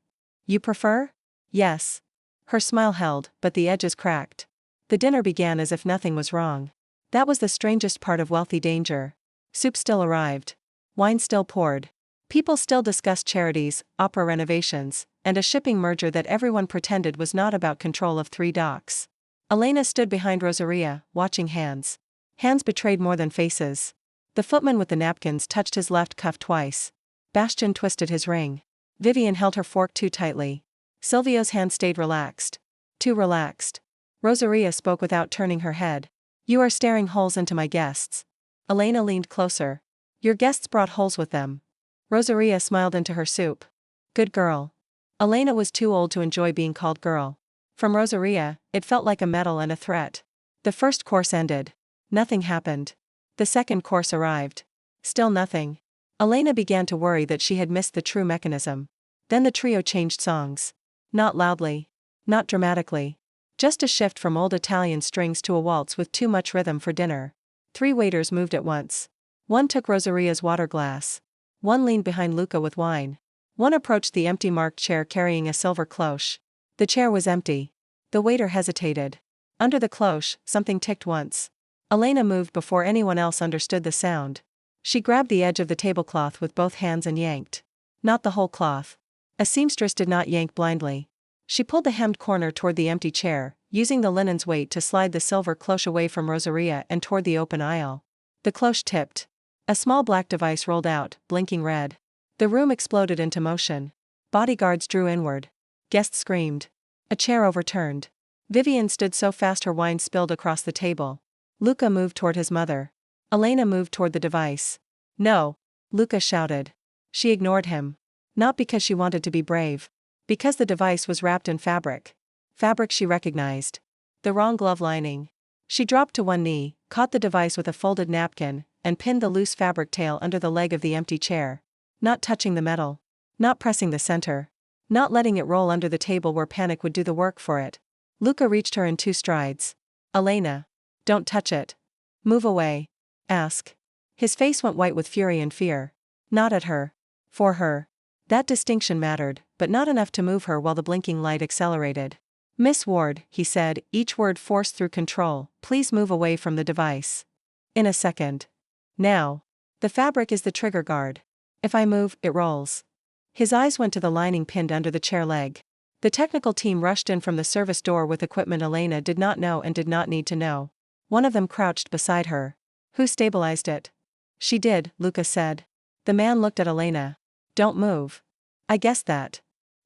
You prefer? Yes. Her smile held, but the edges cracked. The dinner began as if nothing was wrong. That was the strangest part of wealthy danger. Soup still arrived. Wine still poured. People still discussed charities, opera renovations, and a shipping merger that everyone pretended was not about control of 3 docks. Elena stood behind Rosaria, watching hands. Hands betrayed more than faces. The footman with the napkins touched his left cuff twice. Bastian twisted his ring. Vivian held her fork too tightly. Silvio's hand stayed relaxed. Too relaxed. Rosaria spoke without turning her head. You are staring holes into my guests. Elena leaned closer. Your guests brought holes with them. Rosaria smiled into her soup. Good girl. Elena was too old to enjoy being called girl. From Rosaria, it felt like a medal and a threat. The first course ended. Nothing happened. The second course arrived. Still nothing. Elena began to worry that she had missed the true mechanism. Then the trio changed songs. Not loudly. Not dramatically. Just a shift from old Italian strings to a waltz with too much rhythm for dinner. 3 waiters moved at once. One took Rosaria's water glass. One leaned behind Luca with wine. One approached the empty marked chair carrying a silver cloche. The chair was empty. The waiter hesitated. Under the cloche, something ticked once. Elena moved before anyone else understood the sound. She grabbed the edge of the tablecloth with both hands and yanked. Not the whole cloth. A seamstress did not yank blindly. She pulled the hemmed corner toward the empty chair, using the linen's weight to slide the silver cloche away from Rosaria and toward the open aisle. The cloche tipped. A small black device rolled out, blinking red. The room exploded into motion. Bodyguards drew inward. Guests screamed. A chair overturned. Vivian stood so fast her wine spilled across the table. Luca moved toward his mother. Elena moved toward the device. No! Luca shouted. She ignored him. Not because she wanted to be brave. Because the device was wrapped in fabric. Fabric she recognized. The wrong glove lining. She dropped to one knee, caught the device with a folded napkin, and pinned the loose fabric tail under the leg of the empty chair. Not touching the metal. Not pressing the center. Not letting it roll under the table where panic would do the work for it. Luca reached her in 2 strides. Elena. Don't touch it. Move away. Ask. His face went white with fury and fear. Not at her. For her. That distinction mattered, but not enough to move her while the blinking light accelerated. Miss Ward, he said, each word forced through control, please move away from the device. In a second. Now. The fabric is the trigger guard. If I move, it rolls. His eyes went to the lining pinned under the chair leg. The technical team rushed in from the service door with equipment Elena did not know and did not need to know. One of them crouched beside her. Who stabilized it? She did, Luca said. The man looked at Elena. Don't move. I guessed that.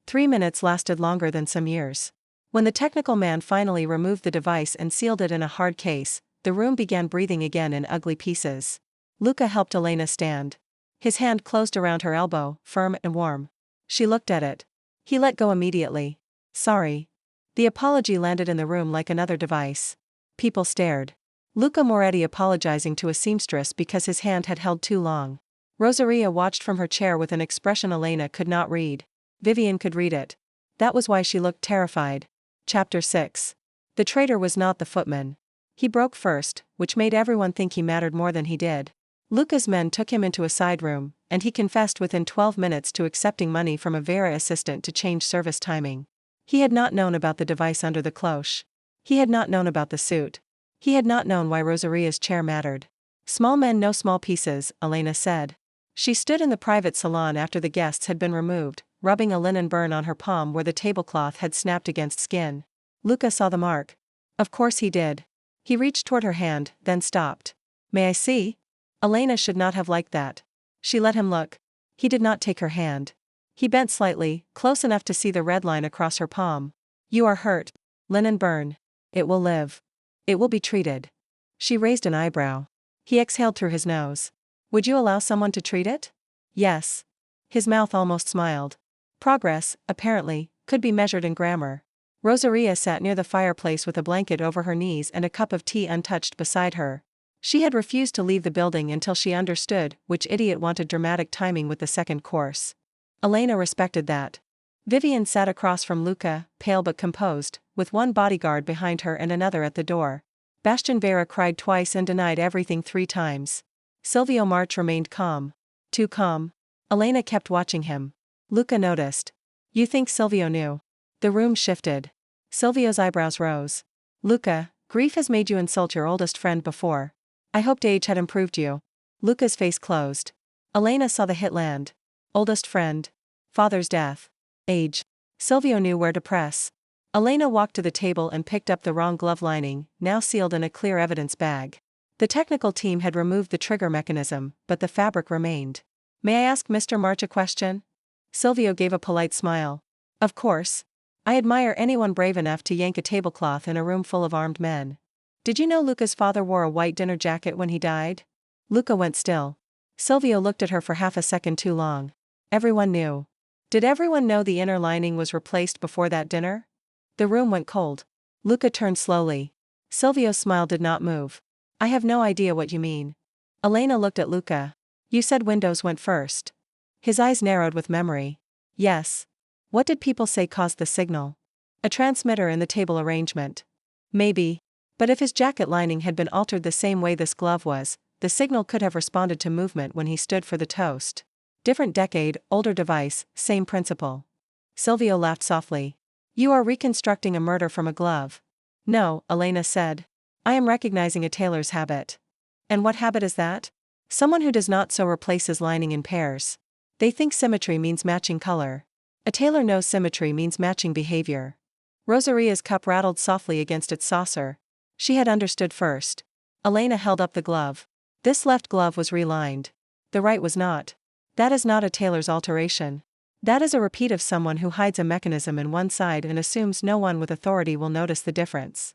3 minutes lasted longer than some years. When the technical man finally removed the device and sealed it in a hard case, the room began breathing again in ugly pieces. Luca helped Elena stand. His hand closed around her elbow, firm and warm. She looked at it. He let go immediately. Sorry. The apology landed in the room like another device. People stared. Luca Moretti apologizing to a seamstress because his hand had held too long. Rosaria watched from her chair with an expression Elena could not read. Vivian could read it. That was why she looked terrified. Chapter 6. The traitor was not the footman. He broke first, which made everyone think he mattered more than he did. Luca's men took him into a side room, and he confessed within 12 minutes to accepting money from a Vera assistant to change service timing. He had not known about the device under the cloche. He had not known about the suit. He had not known why Rosaria's chair mattered. Small men know small pieces, Elena said. She stood in the private salon after the guests had been removed, rubbing a linen burn on her palm where the tablecloth had snapped against skin. Luca saw the mark. Of course he did. He reached toward her hand, then stopped. May I see? Elena should not have liked that. She let him look. He did not take her hand. He bent slightly, close enough to see the red line across her palm. You are hurt. Linen burn. It will live. It will be treated. She raised an eyebrow. He exhaled through his nose. Would you allow someone to treat it? Yes. His mouth almost smiled. Progress, apparently, could be measured in grammar. Rosaria sat near the fireplace with a blanket over her knees and a cup of tea untouched beside her. She had refused to leave the building until she understood which idiot wanted dramatic timing with the second course. Elena respected that. Vivian sat across from Luca, pale but composed, with one bodyguard behind her and another at the door. Bastian Vera cried twice and denied everything 3 times. Silvio March remained calm. Too calm. Elena kept watching him. Luca noticed. You think Silvio knew? The room shifted. Silvio's eyebrows rose. Luca, grief has made you insult your oldest friend before. I hoped age had improved you. Luca's face closed. Elena saw the hit land. Oldest friend. Father's death. Age. Silvio knew where to press. Elena walked to the table and picked up the wrong glove lining, now sealed in a clear evidence bag. The technical team had removed the trigger mechanism, but the fabric remained. May I ask Mr. March a question? Silvio gave a polite smile. Of course. I admire anyone brave enough to yank a tablecloth in a room full of armed men. Did you know Luca's father wore a white dinner jacket when he died? Luca went still. Silvio looked at her for half a second too long. Everyone knew. Did everyone know the inner lining was replaced before that dinner? The room went cold. Luca turned slowly. Silvio's smile did not move. I have no idea what you mean. Elena looked at Luca. You said windows went first. His eyes narrowed with memory. Yes. What did people say caused the signal? A transmitter in the table arrangement. Maybe. But if his jacket lining had been altered the same way this glove was, the signal could have responded to movement when he stood for the toast. Different decade, older device, same principle. Silvio laughed softly. You are reconstructing a murder from a glove. No, Elena said. I am recognizing a tailor's habit. And what habit is that? Someone who does not sew replaces lining in pairs. They think symmetry means matching color. A tailor knows symmetry means matching behavior. Rosaria's cup rattled softly against its saucer. She had understood first. Elena held up the glove. This left glove was relined. The right was not. That is not a tailor's alteration. That is a repeat of someone who hides a mechanism in one side and assumes no one with authority will notice the difference.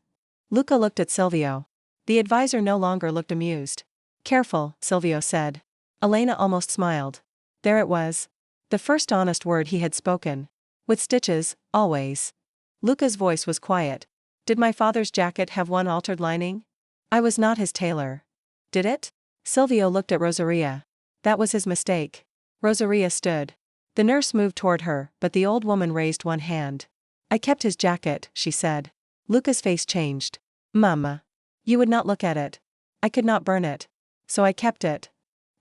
Luca looked at Silvio. The advisor no longer looked amused. Careful, Silvio said. Elena almost smiled. There it was. The first honest word he had spoken. With stitches, always. Luca's voice was quiet. Did my father's jacket have one altered lining? I was not his tailor. Did it? Silvio looked at Rosaria. That was his mistake. Rosaria stood. The nurse moved toward her, but the old woman raised one hand. I kept his jacket, she said. Luca's face changed. Mama. You would not look at it. I could not burn it. So I kept it.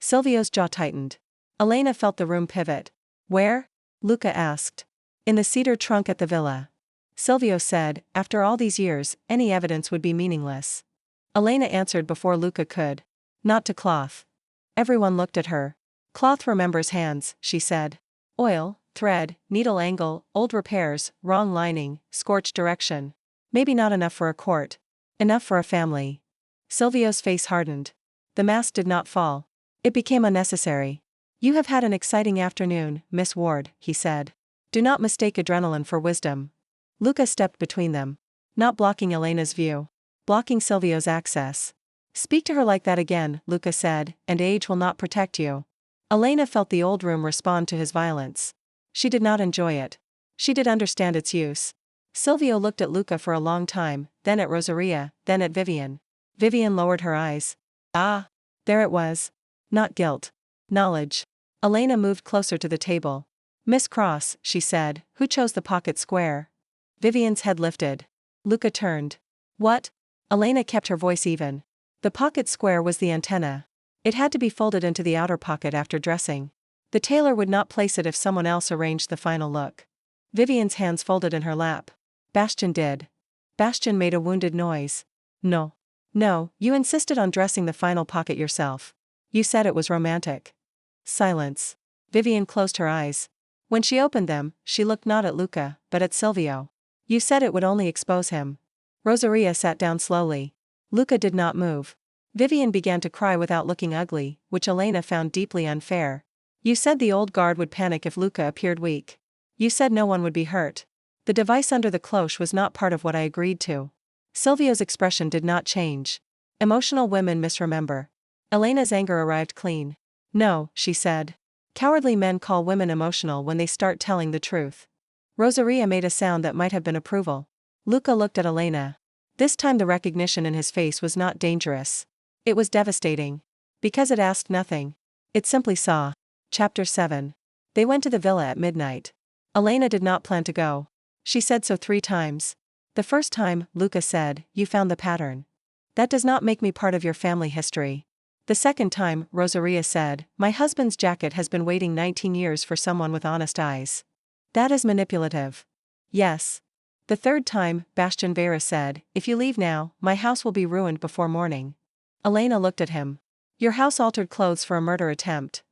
Silvio's jaw tightened. Elena felt the room pivot. Where? Luca asked. In the cedar trunk at the villa. Silvio said, after all these years, any evidence would be meaningless. Elena answered before Luca could. Not to cloth. Everyone looked at her. Cloth remembers hands, she said. Oil, thread, needle angle, old repairs, wrong lining, scorched direction. Maybe not enough for a court. Enough for a family. Silvio's face hardened. The mask did not fall. It became unnecessary. You have had an exciting afternoon, Miss Ward, he said. Do not mistake adrenaline for wisdom. Luca stepped between them. Not blocking Elena's view. Blocking Silvio's access. Speak to her like that again, Luca said, and age will not protect you. Elena felt the old room respond to his violence. She did not enjoy it. She did understand its use. Silvio looked at Luca for a long time, then at Rosaria, then at Vivian. Vivian lowered her eyes. Ah! There it was. Not guilt. Knowledge. Elena moved closer to the table. Miss Cross, she said, who chose the pocket square? Vivian's head lifted. Luca turned. What? Elena kept her voice even. The pocket square was the antenna. It had to be folded into the outer pocket after dressing. The tailor would not place it if someone else arranged the final look. Vivian's hands folded in her lap. Bastian did. Bastian made a wounded noise. No. No, you insisted on dressing the final pocket yourself. You said it was romantic. Silence. Vivian closed her eyes. When she opened them, she looked not at Luca, but at Silvio. You said it would only expose him. Rosaria sat down slowly. Luca did not move. Vivian began to cry without looking ugly, which Elena found deeply unfair. You said the old guard would panic if Luca appeared weak. You said no one would be hurt. The device under the cloche was not part of what I agreed to. Silvio's expression did not change. Emotional women misremember. Elena's anger arrived clean. No, she said. Cowardly men call women emotional when they start telling the truth. Rosaria made a sound that might have been approval. Luca looked at Elena. This time the recognition in his face was not dangerous. It was devastating. Because it asked nothing. It simply saw. Chapter 7. They went to the villa at midnight. Elena did not plan to go. She said so 3 times. The first time, Luca said, you found the pattern. That does not make me part of your family history. The second time, Rosaria said, my husband's jacket has been waiting 19 years for someone with honest eyes. That is manipulative. Yes. The third time, Bastian Vera said, if you leave now, my house will be ruined before morning. Elena looked at him. Your house altered clothes for a murder attempt.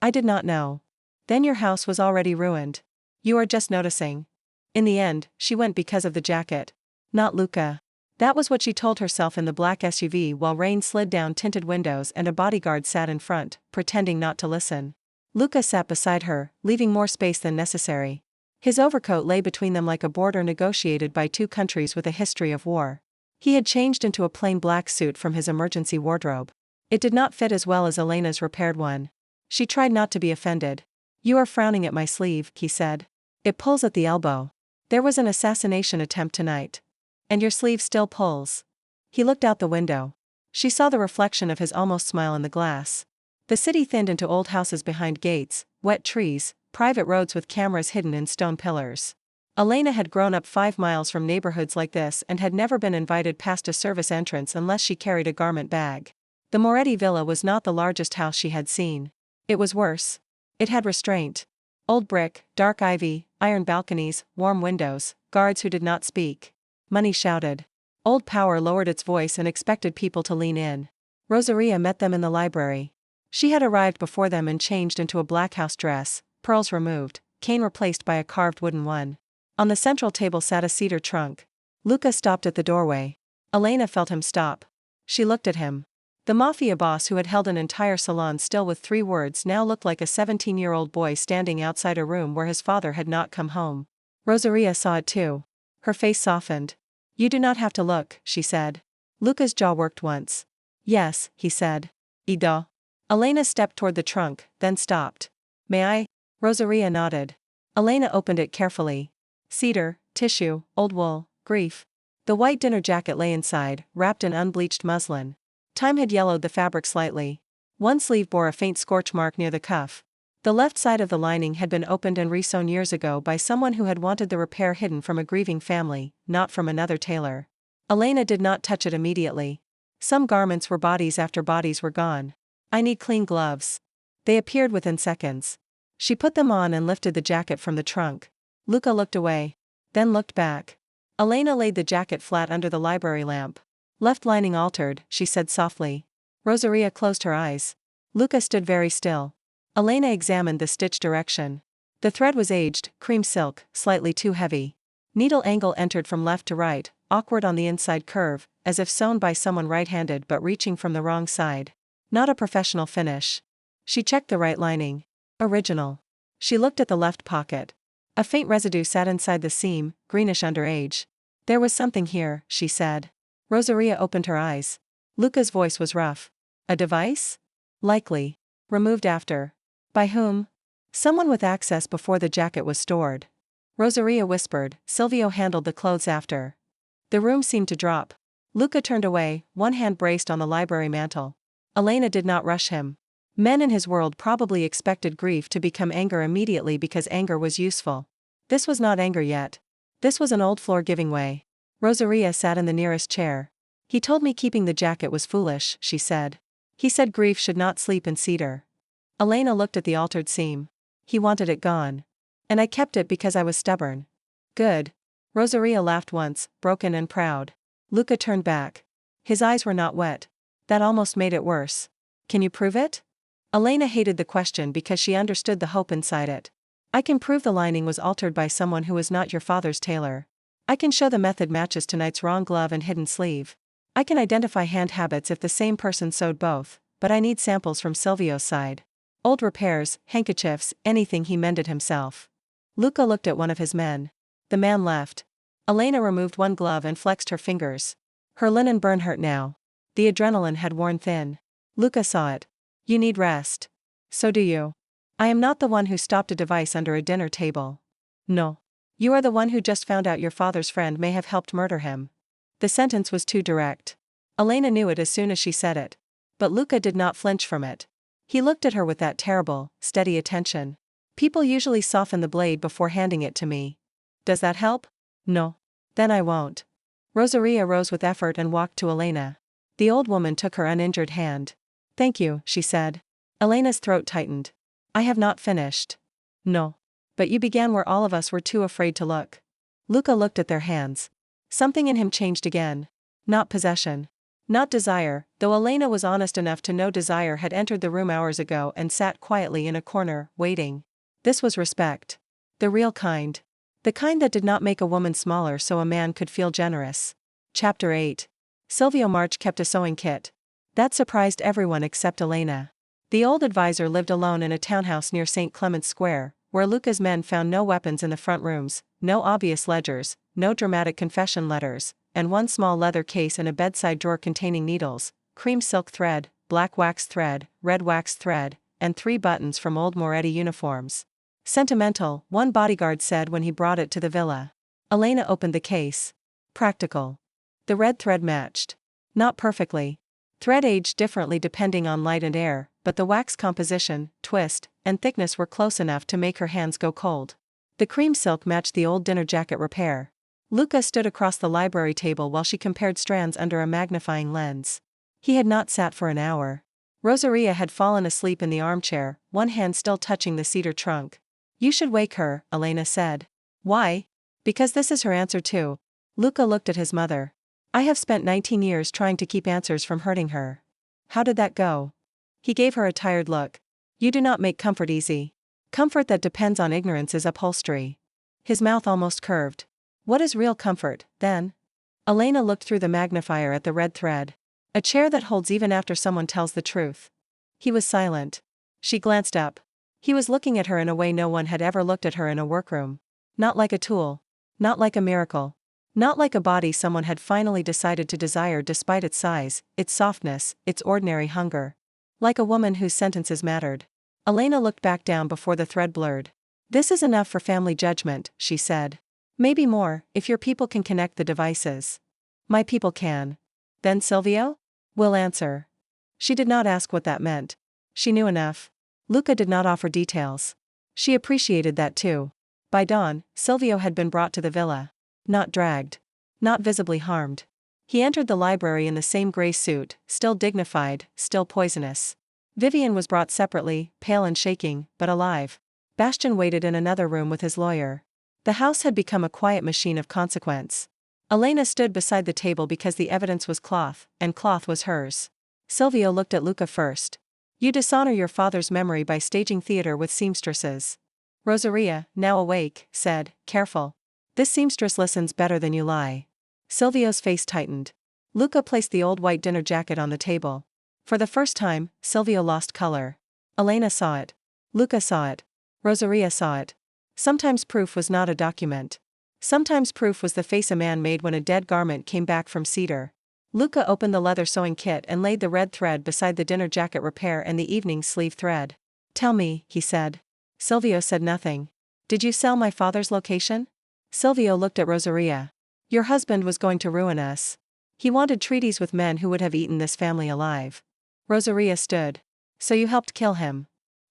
I did not know. Then your house was already ruined. You are just noticing. In the end, she went because of the jacket. Not Luca. That was what she told herself in the black SUV while rain slid down tinted windows and a bodyguard sat in front, pretending not to listen. Luca sat beside her, leaving more space than necessary. His overcoat lay between them like a border negotiated by 2 countries with a history of war. He had changed into a plain black suit from his emergency wardrobe. It did not fit as well as Elena's repaired one. She tried not to be offended. You are frowning at my sleeve, he said. It pulls at the elbow. There was an assassination attempt tonight. And your sleeve still pulls. He looked out the window. She saw the reflection of his almost smile in the glass. The city thinned into old houses behind gates, wet trees, private roads with cameras hidden in stone pillars. Elena had grown up 5 miles from neighborhoods like this and had never been invited past a service entrance unless she carried a garment bag. The Moretti villa was not the largest house she had seen. It was worse. It had restraint. Old brick, dark ivy, iron balconies, warm windows, guards who did not speak. Money shouted. Old power lowered its voice and expected people to lean in. Rosaria met them in the library. She had arrived before them and changed into a black house dress, pearls removed, cane replaced by a carved wooden one. On the central table sat a cedar trunk. Luca stopped at the doorway. Elena felt him stop. She looked at him. The mafia boss who had held an entire salon still with 3 words now looked like a 17-year-old boy standing outside a room where his father had not come home. Rosaria saw it too. Her face softened. "You do not have to look," she said. Luca's jaw worked once. "Yes," he said. "Ido." Elena stepped toward the trunk, then stopped. "May I?" Rosaria nodded. Elena opened it carefully. Cedar, tissue, old wool, grief. The white dinner jacket lay inside, wrapped in unbleached muslin. Time had yellowed the fabric slightly. One sleeve bore a faint scorch mark near the cuff. The left side of the lining had been opened and resewn years ago by someone who had wanted the repair hidden from a grieving family, not from another tailor. Elena did not touch it immediately. Some garments were bodies after bodies were gone. "I need clean gloves." They appeared within seconds. She put them on and lifted the jacket from the trunk. Luca looked away. Then looked back. Elena laid the jacket flat under the library lamp. "Left lining altered," she said softly. Rosaria closed her eyes. Luca stood very still. Elena examined the stitch direction. The thread was aged, cream silk, slightly too heavy. Needle angle entered from left to right, awkward on the inside curve, as if sewn by someone right-handed but reaching from the wrong side. Not a professional finish. She checked the right lining. Original. She looked at the left pocket. A faint residue sat inside the seam, greenish under age. "There was something here," she said. Rosaria opened her eyes. Luca's voice was rough. "A device? Likely. Removed after. By whom?" "Someone with access before the jacket was stored." Rosaria whispered. "Silvio handled the clothes after." The room seemed to drop. Luca turned away, one hand braced on the library mantel. Elena did not rush him. Men in his world probably expected grief to become anger immediately because anger was useful. This was not anger yet. This was an old floor giving way. Rosaria sat in the nearest chair. "He told me keeping the jacket was foolish," she said. "He said grief should not sleep in cedar." Elena looked at the altered seam. "He wanted it gone. And I kept it because I was stubborn." "Good." Rosaria laughed once, broken and proud. Luca turned back. His eyes were not wet. That almost made it worse. "Can you prove it?" Elena hated the question because she understood the hope inside it. "I can prove the lining was altered by someone who was not your father's tailor. I can show the method matches tonight's wrong glove and hidden sleeve. I can identify hand habits if the same person sewed both, but I need samples from Silvio's side. Old repairs, handkerchiefs, anything he mended himself." Luca looked at one of his men. The man left. Elena removed one glove and flexed her fingers. Her linen burn hurt now. The adrenaline had worn thin. Luca saw it. "You need rest." "So do you." "I am not the one who stopped a device under a dinner table." "No. You are the one who just found out your father's friend may have helped murder him." The sentence was too direct. Elena knew it as soon as she said it. But Luca did not flinch from it. He looked at her with that terrible, steady attention. "People usually soften the blade before handing it to me. Does that help?" "No." "Then I won't." Rosaria rose with effort and walked to Elena. The old woman took her uninjured hand. "Thank you," she said. Elena's throat tightened. "I have not finished." "No. But you began where all of us were too afraid to look." Luca looked at their hands. Something in him changed again. Not possession. Not desire, though Elena was honest enough to know desire had entered the room hours ago and sat quietly in a corner, waiting. This was respect. The real kind. The kind that did not make a woman smaller so a man could feel generous. Chapter 8. Silvio March kept a sewing kit. That surprised everyone except Elena. The old advisor lived alone in a townhouse near St. Clement's Square, where Luca's men found no weapons in the front rooms, no obvious ledgers, no dramatic confession letters, and one small leather case and a bedside drawer containing needles, cream silk thread, black wax thread, red wax thread, and 3 buttons from old Moretti uniforms. "Sentimental," one bodyguard said when he brought it to the villa. Elena opened the case. Practical. The red thread matched. Not perfectly. Thread aged differently depending on light and air, but the wax composition, twist, and thickness were close enough to make her hands go cold. The cream silk matched the old dinner jacket repair. Luca stood across the library table while she compared strands under a magnifying lens. He had not sat for an hour. Rosaria had fallen asleep in the armchair, one hand still touching the cedar trunk. "You should wake her," Elena said. "Why?" "Because this is her answer too." Luca looked at his mother. "I have spent 19 years trying to keep answers from hurting her." "How did that go?" He gave her a tired look. "You do not make comfort easy. Comfort that depends on ignorance is upholstery." His mouth almost curved. "What is real comfort, then?" Elena looked through the magnifier at the red thread. A chair that holds even after someone tells the truth. He was silent. She glanced up. He was looking at her in a way no one had ever looked at her in a workroom. Not like a tool. Not like a miracle. Not like a body someone had finally decided to desire despite its size, its softness, its ordinary hunger. Like a woman whose sentences mattered. Elena looked back down before the thread blurred. This is enough for family judgment, she said. Maybe more, if your people can connect the devices. My people can. Then Silvio? Will answer. She did not ask what that meant. She knew enough. Luca did not offer details. She appreciated that too. By dawn, Silvio had been brought to the villa. Not dragged. Not visibly harmed. He entered the library in the same gray suit, still dignified, still poisonous. Vivian was brought separately, pale and shaking, but alive. Bastian waited in another room with his lawyer. The house had become a quiet machine of consequence. Elena stood beside the table because the evidence was cloth, and cloth was hers. Silvio looked at Luca first. You dishonor your father's memory by staging theater with seamstresses. Rosaria, now awake, said, careful. This seamstress listens better than you lie. Silvio's face tightened. Luca placed the old white dinner jacket on the table. For the first time, Silvio lost color. Elena saw it. Luca saw it. Rosaria saw it. Sometimes proof was not a document. Sometimes proof was the face a man made when a dead garment came back from cedar. Luca opened the leather sewing kit and laid the red thread beside the dinner jacket repair and the evening sleeve thread. Tell me, he said. Silvio said nothing. Did you sell my father's location? Silvio looked at Rosaria. Your husband was going to ruin us. He wanted treaties with men who would have eaten this family alive. Rosaria stood. So you helped kill him.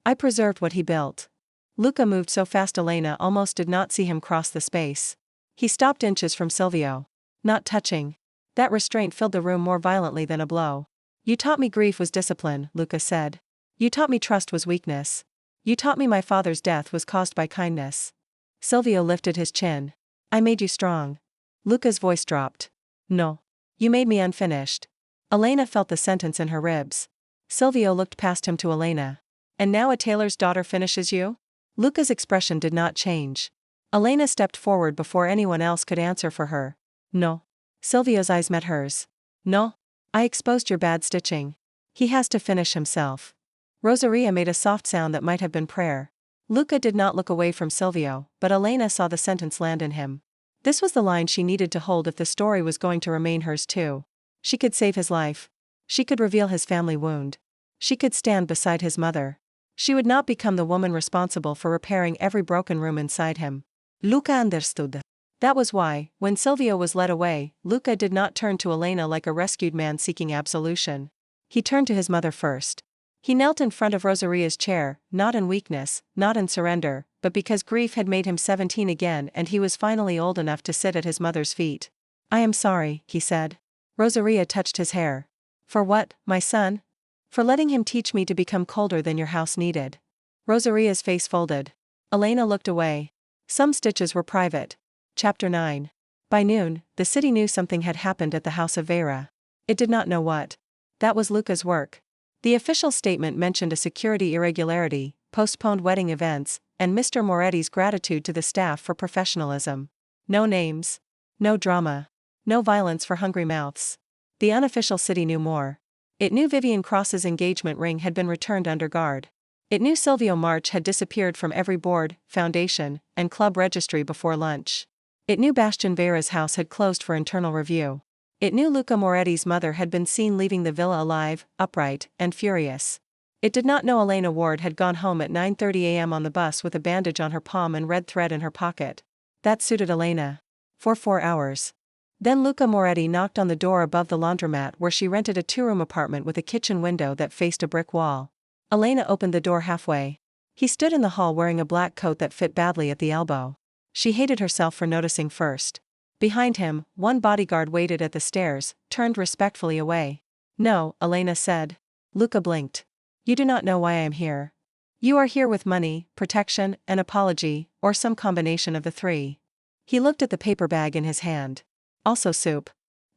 I preserved what he built. Luca moved so fast Elena almost did not see him cross the space. He stopped inches from Silvio. Not touching. That restraint filled the room more violently than a blow. You taught me grief was discipline, Luca said. You taught me trust was weakness. You taught me my father's death was caused by kindness. Silvio lifted his chin. I made you strong. Luca's voice dropped. No. You made me unfinished. Elena felt the sentence in her ribs. Silvio looked past him to Elena. And now a tailor's daughter finishes you? Luca's expression did not change. Elena stepped forward before anyone else could answer for her. No. Silvio's eyes met hers. No. I exposed your bad stitching. He has to finish himself. Rosaria made a soft sound that might have been prayer. Luca did not look away from Silvio, but Elena saw the sentence land in him. This was the line she needed to hold if the story was going to remain hers too. She could save his life. She could reveal his family wound. She could stand beside his mother. She would not become the woman responsible for repairing every broken room inside him. Luca understood. That was why, when Silvio was led away, Luca did not turn to Elena like a rescued man seeking absolution. He turned to his mother first. He knelt in front of Rosaria's chair, not in weakness, not in surrender, but because grief had made him 17 again and he was finally old enough to sit at his mother's feet. I am sorry, he said. Rosaria touched his hair. For what, my son? For letting him teach me to become colder than your house needed. Rosaria's face folded. Elena looked away. Some stitches were private. Chapter 9. By noon, the city knew something had happened at the house of Vera. It did not know what. That was Luca's work. The official statement mentioned a security irregularity, postponed wedding events, and Mr. Moretti's gratitude to the staff for professionalism. No names. No drama. No violence for hungry mouths. The unofficial city knew more. It knew Vivian Cross's engagement ring had been returned under guard. It knew Silvio March had disappeared from every board, foundation, and club registry before lunch. It knew Bastian Vera's house had closed for internal review. It knew Luca Moretti's mother had been seen leaving the villa alive, upright, and furious. It did not know Elena Ward had gone home at 9:30 a.m. on the bus with a bandage on her palm and red thread in her pocket. That suited Elena. For 4 hours. Then Luca Moretti knocked on the door above the laundromat where she rented a 2-room apartment with a kitchen window that faced a brick wall. Elena opened the door halfway. He stood in the hall wearing a black coat that fit badly at the elbow. She hated herself for noticing first. Behind him, one bodyguard waited at the stairs, turned respectfully away. No, Elena said. Luca blinked. You do not know why I am here. You are here with money, protection, an apology, or some combination of the three. He looked at the paper bag in his hand. Also soup.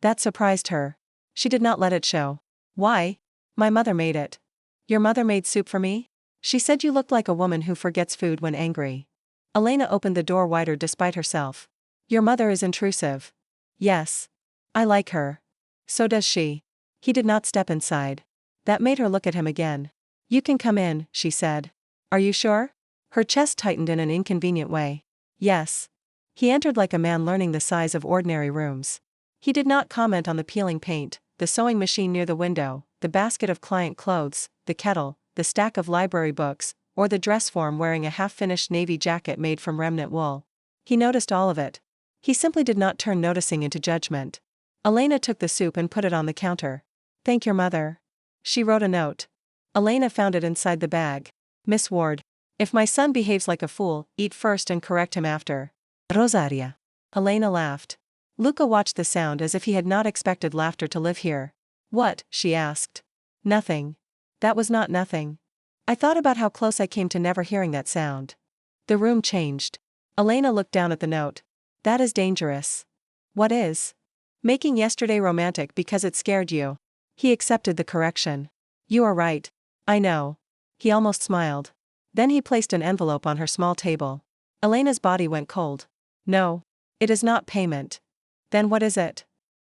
That surprised her. She did not let it show. Why? My mother made it. Your mother made soup for me? She said you looked like a woman who forgets food when angry. Elena opened the door wider despite herself. Your mother is intrusive. Yes. I like her. So does she. He did not step inside. That made her look at him again. "You can come in," she said. "Are you sure?" Her chest tightened in an inconvenient way. "Yes." He entered like a man learning the size of ordinary rooms. He did not comment on the peeling paint, the sewing machine near the window, the basket of client clothes, the kettle, the stack of library books, or the dress form wearing a half-finished navy jacket made from remnant wool. He noticed all of it. He simply did not turn noticing into judgment. Elena took the soup and put it on the counter. "Thank your mother." She wrote a note. Elena found it inside the bag. "Miss Ward. If my son behaves like a fool, eat first and correct him after. Rosaria." Elena laughed. Luca watched the sound as if he had not expected laughter to live here. "What?" she asked. "Nothing." "That was not nothing. I thought about how close I came to never hearing that sound." The room changed. Elena looked down at the note. "That is dangerous." "What is?" "Making yesterday romantic because it scared you." He accepted the correction. "You are right. I know." He almost smiled. Then he placed an envelope on her small table. Elena's body went cold. "No. It is not payment." "Then what is it?"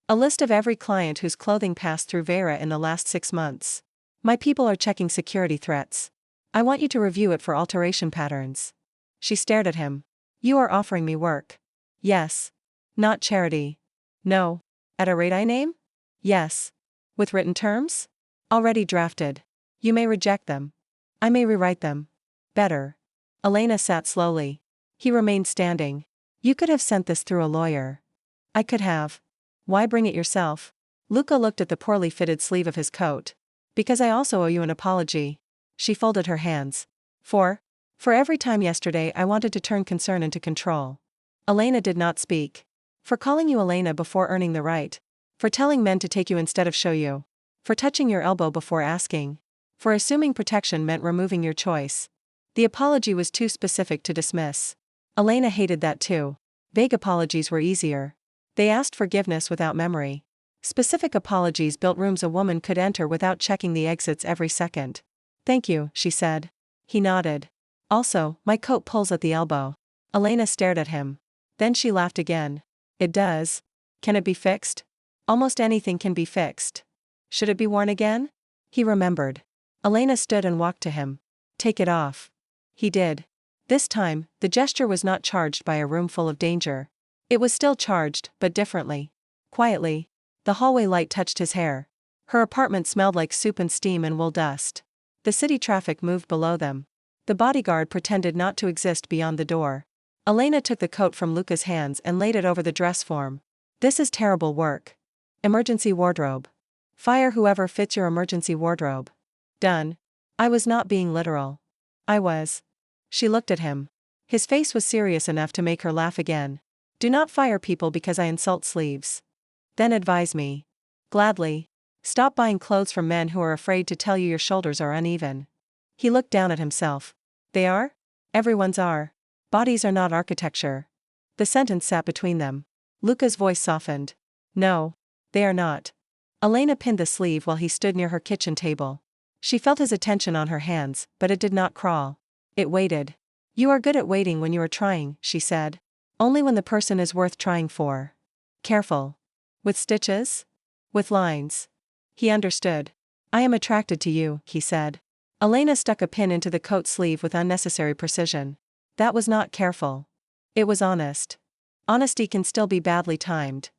"A list of every client whose clothing passed through Vera in the last 6 months. My people are checking security threats. I want you to review it for alteration patterns." She stared at him. "You are offering me work." "Yes." "Not charity." "No." "At a rate I name?" "Yes." "With written terms?" "Already drafted." "You may reject them." "I may rewrite them." "Better." Elena sat slowly. He remained standing. "You could have sent this through a lawyer." "I could have." "Why bring it yourself?" Luca looked at the poorly fitted sleeve of his coat. "Because I also owe you an apology." She folded her hands. For every time yesterday I wanted to turn concern into control." Elena did not speak. "For calling you Elena before earning the right. For telling men to take you instead of show you. For touching your elbow before asking. For assuming protection meant removing your choice." The apology was too specific to dismiss. Elena hated that too. Vague apologies were easier. They asked forgiveness without memory. Specific apologies built rooms a woman could enter without checking the exits every second. "Thank you," she said. He nodded. "Also, my coat pulls at the elbow." Elena stared at him. Then she laughed again. "It does? Can it be fixed?" "Almost anything can be fixed." "Should it be worn again?" He remembered. Elena stood and walked to him. "Take it off." He did. This time, the gesture was not charged by a room full of danger. It was still charged, but differently. Quietly. The hallway light touched his hair. Her apartment smelled like soup and steam and wool dust. The city traffic moved below them. The bodyguard pretended not to exist beyond the door. Elena took the coat from Luca's hands and laid it over the dress form. "This is terrible work. Emergency wardrobe. Fire whoever fits your emergency wardrobe." "Done." "I was not being literal." "I was." She looked at him. His face was serious enough to make her laugh again. "Do not fire people because I insult sleeves." "Then advise me." "Gladly. Stop buying clothes from men who are afraid to tell you your shoulders are uneven." He looked down at himself. "They are? Everyone's are. Bodies are not architecture." The sentence sat between them. Luca's voice softened. "No. They are not." Elena pinned the sleeve while he stood near her kitchen table. She felt his attention on her hands, but it did not crawl. It waited. "You are good at waiting when you are trying," she said. "Only when the person is worth trying for." "Careful." "With stitches?" "With lines." He understood. "I am attracted to you," he said. Elena stuck a pin into the coat sleeve with unnecessary precision. That was not careful. It was honest. Honesty can still be badly timed.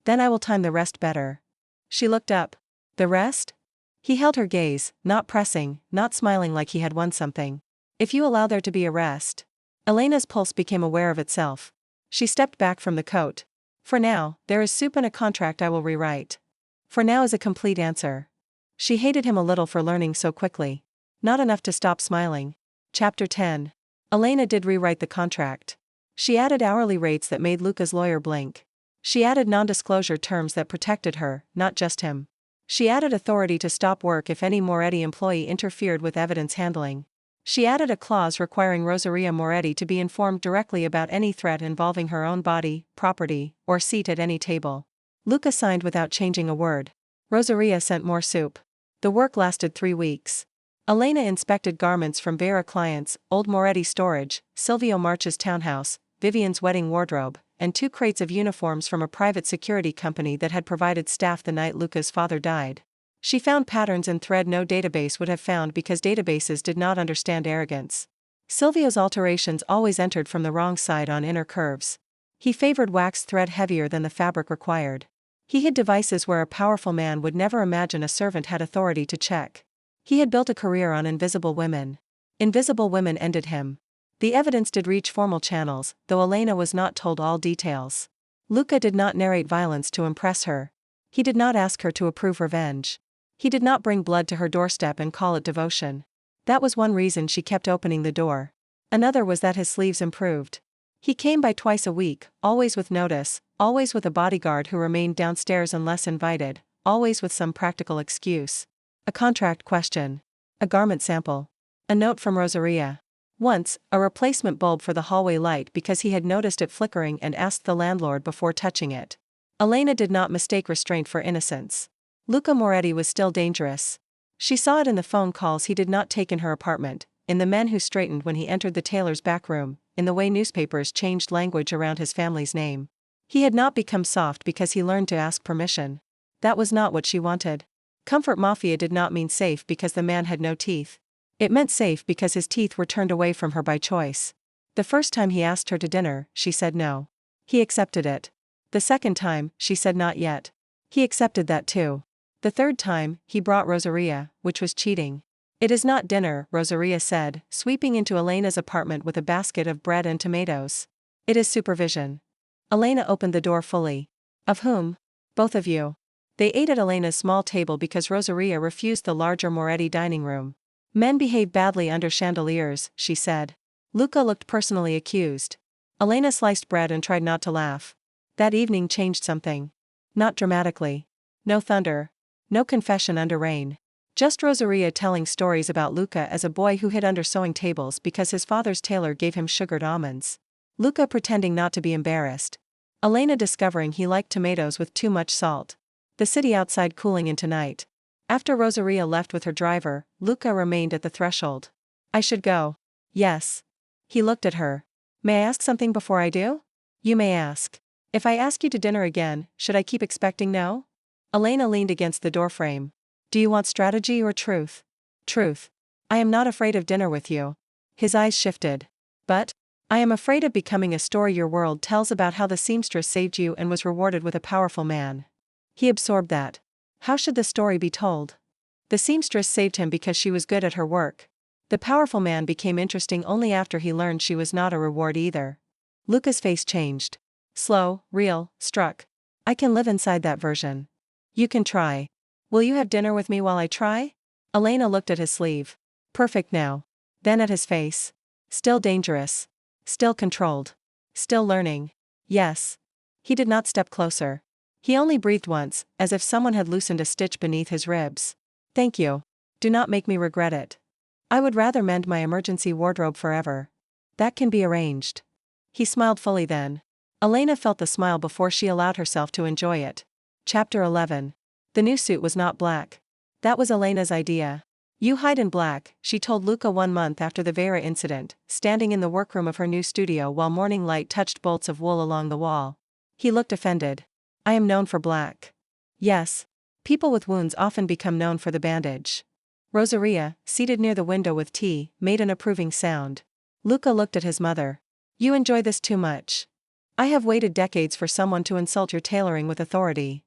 "Then I will time the rest better." She looked up. "The rest?" He held her gaze, not pressing, not smiling like he had won something. "If you allow there to be a rest." Elena's pulse became aware of itself. She stepped back from the coat. "For now, there is soup and a contract I will rewrite." "For now" is a complete answer. She hated him a little for learning so quickly. Not enough to stop smiling. Chapter 10. Elena did rewrite the contract. She added hourly rates that made Luca's lawyer blink. She added non-disclosure terms that protected her, not just him. She added authority to stop work if any Moretti employee interfered with evidence handling. She added a clause requiring Rosaria Moretti to be informed directly about any threat involving her own body, property, or seat at any table. Luca signed without changing a word. Rosaria sent more soup. The work lasted 3 weeks. Elena inspected garments from Vera clients, old Moretti storage, Silvio March's townhouse, Vivian's wedding wardrobe, and 2 crates of uniforms from a private security company that had provided staff the night Luca's father died. She found patterns in thread no database would have found because databases did not understand arrogance. Silvio's alterations always entered from the wrong side on inner curves. He favored waxed thread heavier than the fabric required. He hid devices where a powerful man would never imagine a servant had authority to check. He had built a career on invisible women. Invisible women ended him. The evidence did reach formal channels, though Elena was not told all details. Luca did not narrate violence to impress her. He did not ask her to approve revenge. He did not bring blood to her doorstep and call it devotion. That was one reason she kept opening the door. Another was that his sleeves improved. He came by twice a week, always with notice, always with a bodyguard who remained downstairs unless invited, always with some practical excuse. A contract question. A garment sample. A note from Rosaria. Once, a replacement bulb for the hallway light because he had noticed it flickering and asked the landlord before touching it. Elena did not mistake restraint for innocence. Luca Moretti was still dangerous. She saw it in the phone calls he did not take in her apartment, in the men who straightened when he entered the tailor's back room, in the way newspapers changed language around his family's name. He had not become soft because he learned to ask permission. That was not what she wanted. Comfort Mafia did not mean safe because the man had no teeth. It meant safe because his teeth were turned away from her by choice. The first time he asked her to dinner, she said no. He accepted it. The second time, she said not yet. He accepted that too. The third time, he brought Rosaria, which was cheating. It is not dinner, Rosaria said, sweeping into Elena's apartment with a basket of bread and tomatoes. It is supervision. Elena opened the door fully. Of whom? Both of you. They ate at Elena's small table because Rosaria refused the larger Moretti dining room. Men behave badly under chandeliers, she said. Luca looked personally accused. Elena sliced bread and tried not to laugh. That evening changed something. Not dramatically. No thunder. No confession under rain. Just Rosaria telling stories about Luca as a boy who hid under sewing tables because his father's tailor gave him sugared almonds. Luca pretending not to be embarrassed. Elena discovering he liked tomatoes with too much salt. The city outside cooling into night. After Rosaria left with her driver, Luca remained at the threshold. I should go. Yes. He looked at her. May I ask something before I do? You may ask. If I ask you to dinner again, should I keep expecting no? Elena leaned against the doorframe. Do you want strategy or truth? Truth. I am not afraid of dinner with you. His eyes shifted. But? I am afraid of becoming a story your world tells about how the seamstress saved you and was rewarded with a powerful man. He absorbed that. How should the story be told? The seamstress saved him because she was good at her work. The powerful man became interesting only after he learned she was not a reward either. Luca's face changed. Slow, real, struck. I can live inside that version. You can try. Will you have dinner with me while I try? Elena looked at his sleeve. Perfect now. Then at his face. Still dangerous. Still controlled. Still learning. Yes. He did not step closer. He only breathed once, as if someone had loosened a stitch beneath his ribs. Thank you. Do not make me regret it. I would rather mend my emergency wardrobe forever. That can be arranged. He smiled fully then. Elena felt the smile before she allowed herself to enjoy it. Chapter 11. The new suit was not black. That was Elena's idea. You hide in black, she told Luca 1 month after the Vera incident, standing in the workroom of her new studio while morning light touched bolts of wool along the wall. He looked offended. I am known for black. Yes. People with wounds often become known for the bandage. Rosaria, seated near the window with tea, made an approving sound. Luca looked at his mother. You enjoy this too much. I have waited decades for someone to insult your tailoring with authority.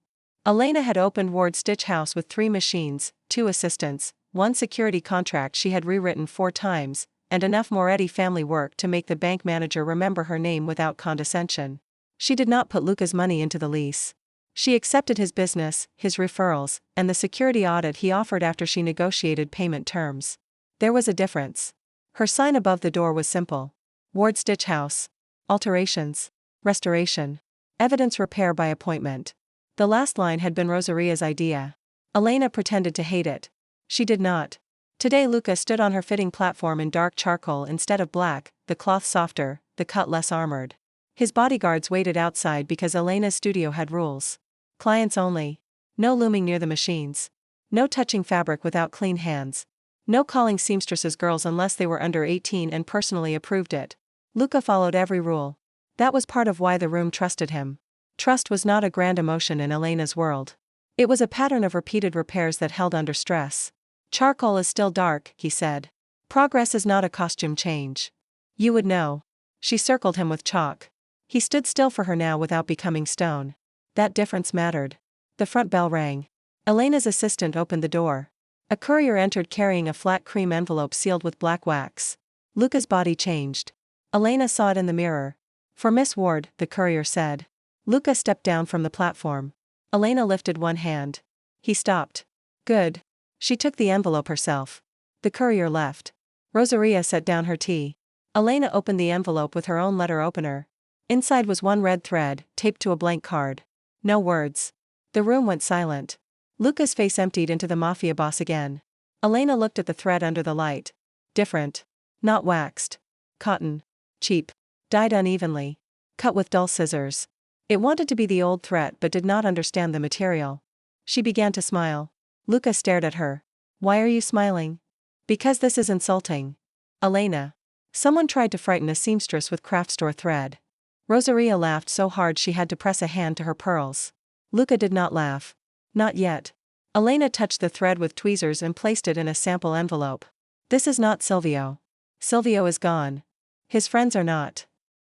Elena had opened Ward's Stitch House with 3 machines, 2 assistants, 1 security contract she had rewritten 4 times, and enough Moretti family work to make the bank manager remember her name without condescension. She did not put Luca's money into the lease. She accepted his business, his referrals, and the security audit he offered after she negotiated payment terms. There was a difference. Her sign above the door was simple. Ward Stitch House. Alterations. Restoration. Evidence repair by appointment. The last line had been Rosaria's idea. Elena pretended to hate it. She did not. Today Luca stood on her fitting platform in dark charcoal instead of black, the cloth softer, the cut less armored. His bodyguards waited outside because Elena's studio had rules. Clients only. No looming near the machines. No touching fabric without clean hands. No calling seamstresses girls unless they were under 18 and personally approved it. Luca followed every rule. That was part of why the room trusted him. Trust was not a grand emotion in Elena's world. It was a pattern of repeated repairs that held under stress. Charcoal is still dark, he said. Progress is not a costume change. You would know. She circled him with chalk. He stood still for her now without becoming stone. That difference mattered. The front bell rang. Elena's assistant opened the door. A courier entered carrying a flat cream envelope sealed with black wax. Luca's body changed. Elena saw it in the mirror. For Miss Ward, the courier said. Luca stepped down from the platform. Elena lifted one hand. He stopped. Good. She took the envelope herself. The courier left. Rosaria set down her tea. Elena opened the envelope with her own letter opener. Inside was one red thread, taped to a blank card. No words. The room went silent. Luca's face emptied into the Mafia Boss again. Elena looked at the thread under the light. Different. Not waxed. Cotton. Cheap. Dyed unevenly. Cut with dull scissors. It wanted to be the old thread but did not understand the material. She began to smile. Luca stared at her. Why are you smiling? Because this is insulting. Elena. Someone tried to frighten a seamstress with craft store thread. Rosaria laughed so hard she had to press a hand to her pearls. Luca did not laugh. Not yet. Elena touched the thread with tweezers and placed it in a sample envelope. This is not Silvio. Silvio is gone. His friends are not.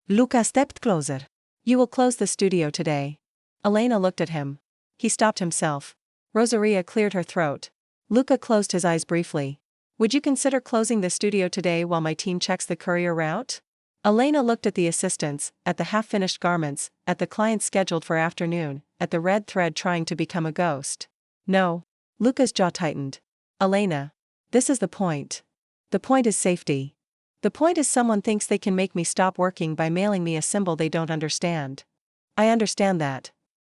Luca stepped closer. You will close the studio today. Elena looked at him. He stopped himself. Rosaria cleared her throat. Luca closed his eyes briefly. Would you consider closing the studio today while my team checks the courier route? Elena looked at the assistants, at the half-finished garments, at the clients scheduled for afternoon, at the red thread trying to become a ghost. No. Luca's jaw tightened. Elena. This is the point. The point is safety. The point is someone thinks they can make me stop working by mailing me a symbol they don't understand. I understand that.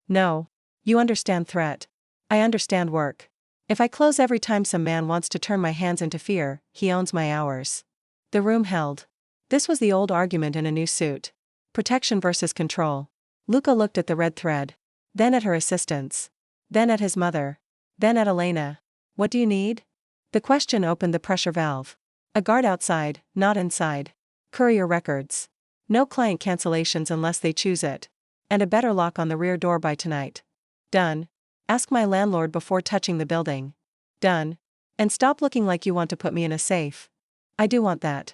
No. You understand threat. I understand work. If I close every time some man wants to turn my hands into fear, he owns my hours. The room held. This was the old argument in a new suit. Protection versus control. Luca looked at the red thread. Then at her assistants. Then at his mother. Then at Elena. What do you need? The question opened the pressure valve. A guard outside, not inside. Courier records. No client cancellations unless they choose it. And a better lock on the rear door by tonight. Done. Ask my landlord before touching the building. Done. And stop looking like you want to put me in a safe. I do want that.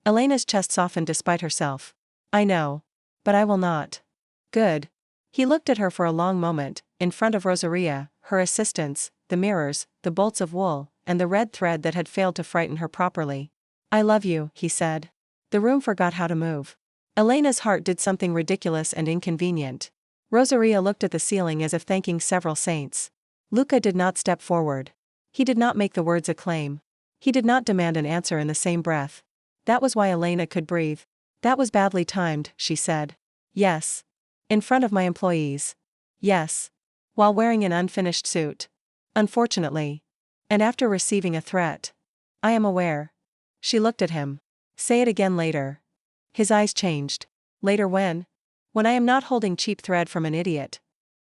Elena's chest softened despite herself. I know. But I will not. Good. He looked at her for a long moment, in front of Rosaria, her assistants, the mirrors, the bolts of wool, and the red thread that had failed to frighten her properly. I love you, he said. The room forgot how to move. Elena's heart did something ridiculous and inconvenient. Rosaria looked at the ceiling as if thanking several saints. Luca did not step forward. He did not make the words a claim. He did not demand an answer in the same breath. That was why Elena could breathe. That was badly timed, she said. Yes. In front of my employees. Yes. While wearing an unfinished suit. Unfortunately. And after receiving a threat. I am aware. She looked at him. Say it again later. His eyes changed. Later when? When I am not holding cheap thread from an idiot.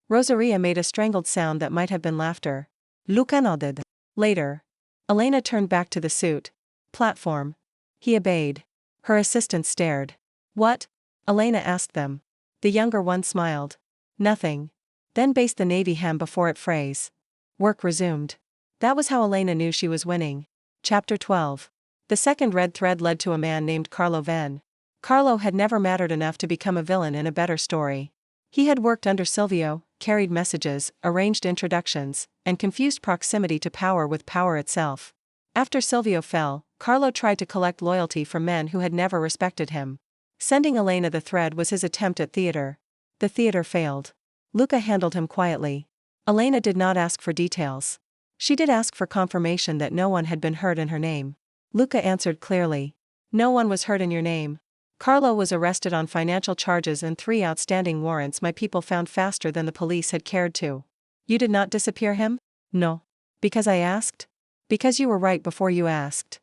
Rosaria made a strangled sound that might have been laughter. Luca nodded. Later. Elena turned back to the suit. Platform. He obeyed. Her assistants stared. What? Elena asked them. The younger one smiled. Nothing. Then based the navy hem before it phrase. Work resumed. That was how Elena knew she was winning. Chapter 12. The second red thread led to a man named Carlo Venn. Carlo had never mattered enough to become a villain in a better story. He had worked under Silvio, carried messages, arranged introductions, and confused proximity to power with power itself. After Silvio fell, Carlo tried to collect loyalty from men who had never respected him. Sending Elena the thread was his attempt at theater. The theater failed. Luca handled him quietly. Elena did not ask for details. She did ask for confirmation that no one had been hurt in her name. Luca answered clearly. No one was hurt in your name. Carlo was arrested on financial charges and 3 outstanding warrants my people found faster than the police had cared to. You did not disappear him? No. Because I asked? Because you were right before you asked.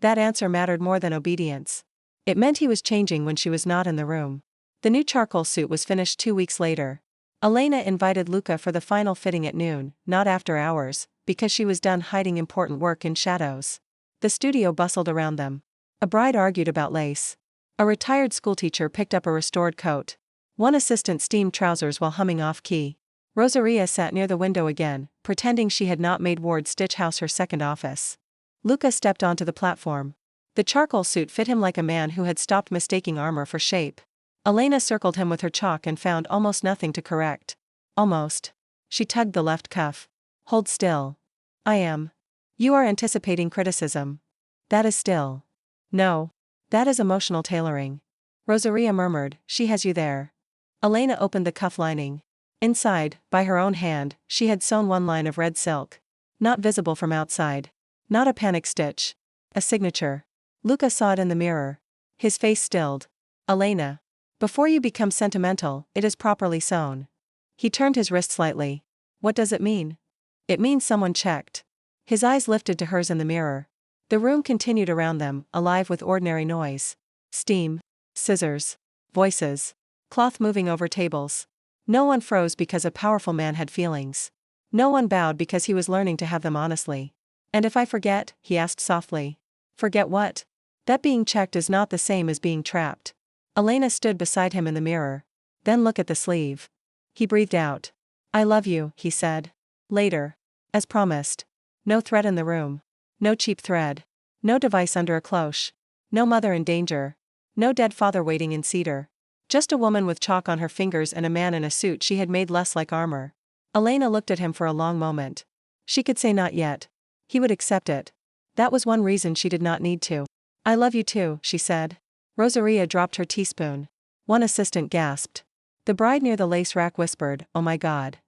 That answer mattered more than obedience. It meant he was changing when she was not in the room. The new charcoal suit was finished 2 weeks later. Elena invited Luca for the final fitting at noon, not after hours, because she was done hiding important work in shadows. The studio bustled around them. A bride argued about lace. A retired schoolteacher picked up a restored coat. One assistant steamed trousers while humming off-key. Rosaria sat near the window again, pretending she had not made Ward's stitch house her second office. Luca stepped onto the platform. The charcoal suit fit him like a man who had stopped mistaking armor for shape. Elena circled him with her chalk and found almost nothing to correct. Almost. She tugged the left cuff. Hold still. I am. You are anticipating criticism. That is still. No. That is emotional tailoring. Rosaria murmured, she has you there. Elena opened the cuff lining. Inside, by her own hand, she had sewn one line of red silk. Not visible from outside. Not a panic stitch. A signature. Luca saw it in the mirror. His face stilled. Elena. Before you become sentimental, it is properly sewn. He turned his wrist slightly. What does it mean? It means someone checked. His eyes lifted to hers in the mirror. The room continued around them, alive with ordinary noise. Steam. Scissors. Voices. Cloth moving over tables. No one froze because a powerful man had feelings. No one bowed because he was learning to have them honestly. And if I forget, he asked softly. Forget what? That being checked is not the same as being trapped. Elena stood beside him in the mirror. Then look at the sleeve. He breathed out. I love you, he said. Later. As promised. No thread in the room. No cheap thread. No device under a cloche. No mother in danger. No dead father waiting in cedar. Just a woman with chalk on her fingers and a man in a suit she had made less like armor. Elena looked at him for a long moment. She could say not yet. He would accept it. That was one reason she did not need to. I love you too, she said. Rosaria dropped her teaspoon. One assistant gasped. The bride near the lace rack whispered, oh my God.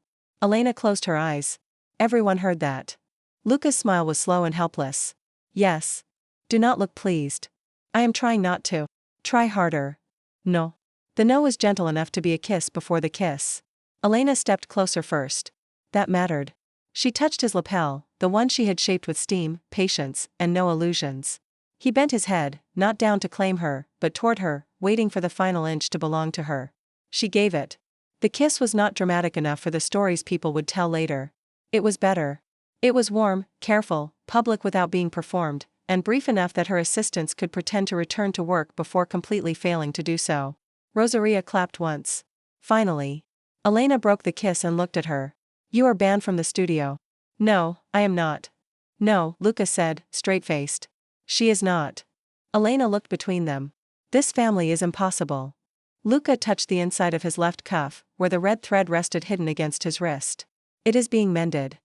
Elena closed her eyes. Everyone heard that. Luca's smile was slow and helpless. Yes. Do not look pleased. I am trying not to. Try harder. No. The no was gentle enough to be a kiss before the kiss. Elena stepped closer first. That mattered. She touched his lapel, the one she had shaped with steam, patience, and no illusions. He bent his head, not down to claim her, but toward her, waiting for the final inch to belong to her. She gave it. The kiss was not dramatic enough for the stories people would tell later. It was better. It was warm, careful, public without being performed, and brief enough that her assistants could pretend to return to work before completely failing to do so. Rosaria clapped once. Finally. Elena broke the kiss and looked at her. You are banned from the studio. No, I am not. No, Luca said, straight-faced. She is not. Elena looked between them. This family is impossible. Luca touched the inside of his left cuff, where the red thread rested hidden against his wrist. It is being mended.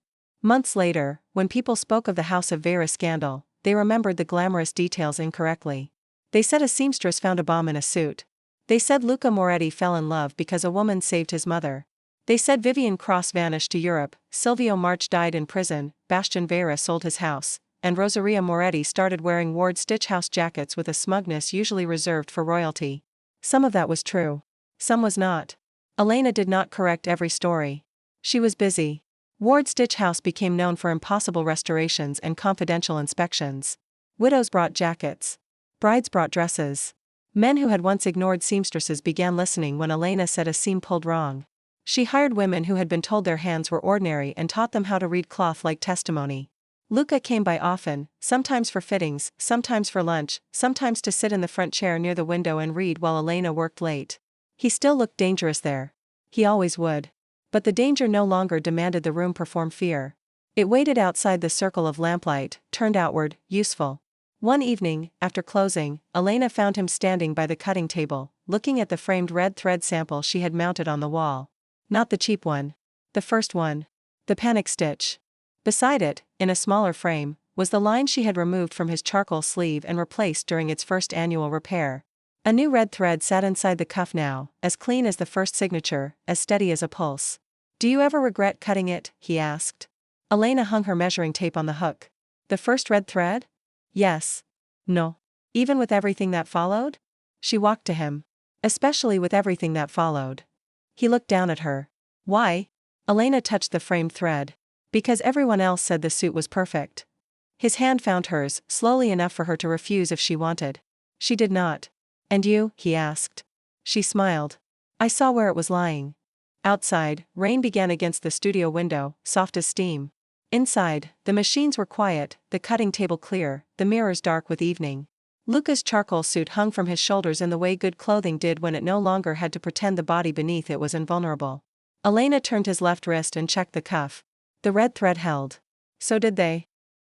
Months later, when people spoke of the House of Vera scandal, they remembered the glamorous details incorrectly. They said a seamstress found a bomb in a suit. They said Luca Moretti fell in love because a woman saved his mother. They said Vivian Cross vanished to Europe, Silvio March died in prison, Bastian Vera sold his house, and Rosaria Moretti started wearing Ward stitch house jackets with a smugness usually reserved for royalty. Some of that was true. Some was not. Elena did not correct every story. She was busy. Ward stitch house became known for impossible restorations and confidential inspections. Widows brought jackets. Brides brought dresses. Men who had once ignored seamstresses began listening when Elena said a seam pulled wrong. She hired women who had been told their hands were ordinary and taught them how to read cloth like testimony. Luca came by often, sometimes for fittings, sometimes for lunch, sometimes to sit in the front chair near the window and read while Elena worked late. He still looked dangerous there. He always would. But the danger no longer demanded the room perform fear. It waited outside the circle of lamplight, turned outward, useful. One evening, after closing, Elena found him standing by the cutting table, looking at the framed red thread sample she had mounted on the wall. Not the cheap one. The first one. The panic stitch. Beside it, in a smaller frame, was the line she had removed from his charcoal sleeve and replaced during its first annual repair. A new red thread sat inside the cuff now, as clean as the first signature, as steady as a pulse. Do you ever regret cutting it? He asked. Elena hung her measuring tape on the hook. The first red thread? Yes. No. Even with everything that followed? She walked to him. Especially with everything that followed. He looked down at her. Why? Elena touched the framed thread. Because everyone else said the suit was perfect. His hand found hers, slowly enough for her to refuse if she wanted. She did not. And you? He asked. She smiled. I saw where it was lying. Outside, rain began against the studio window, soft as steam. Inside, the machines were quiet, the cutting table clear, the mirrors dark with evening. Luca's charcoal suit hung from his shoulders in the way good clothing did when it no longer had to pretend the body beneath it was invulnerable. Elena turned his left wrist and checked the cuff. The red thread held. So did they.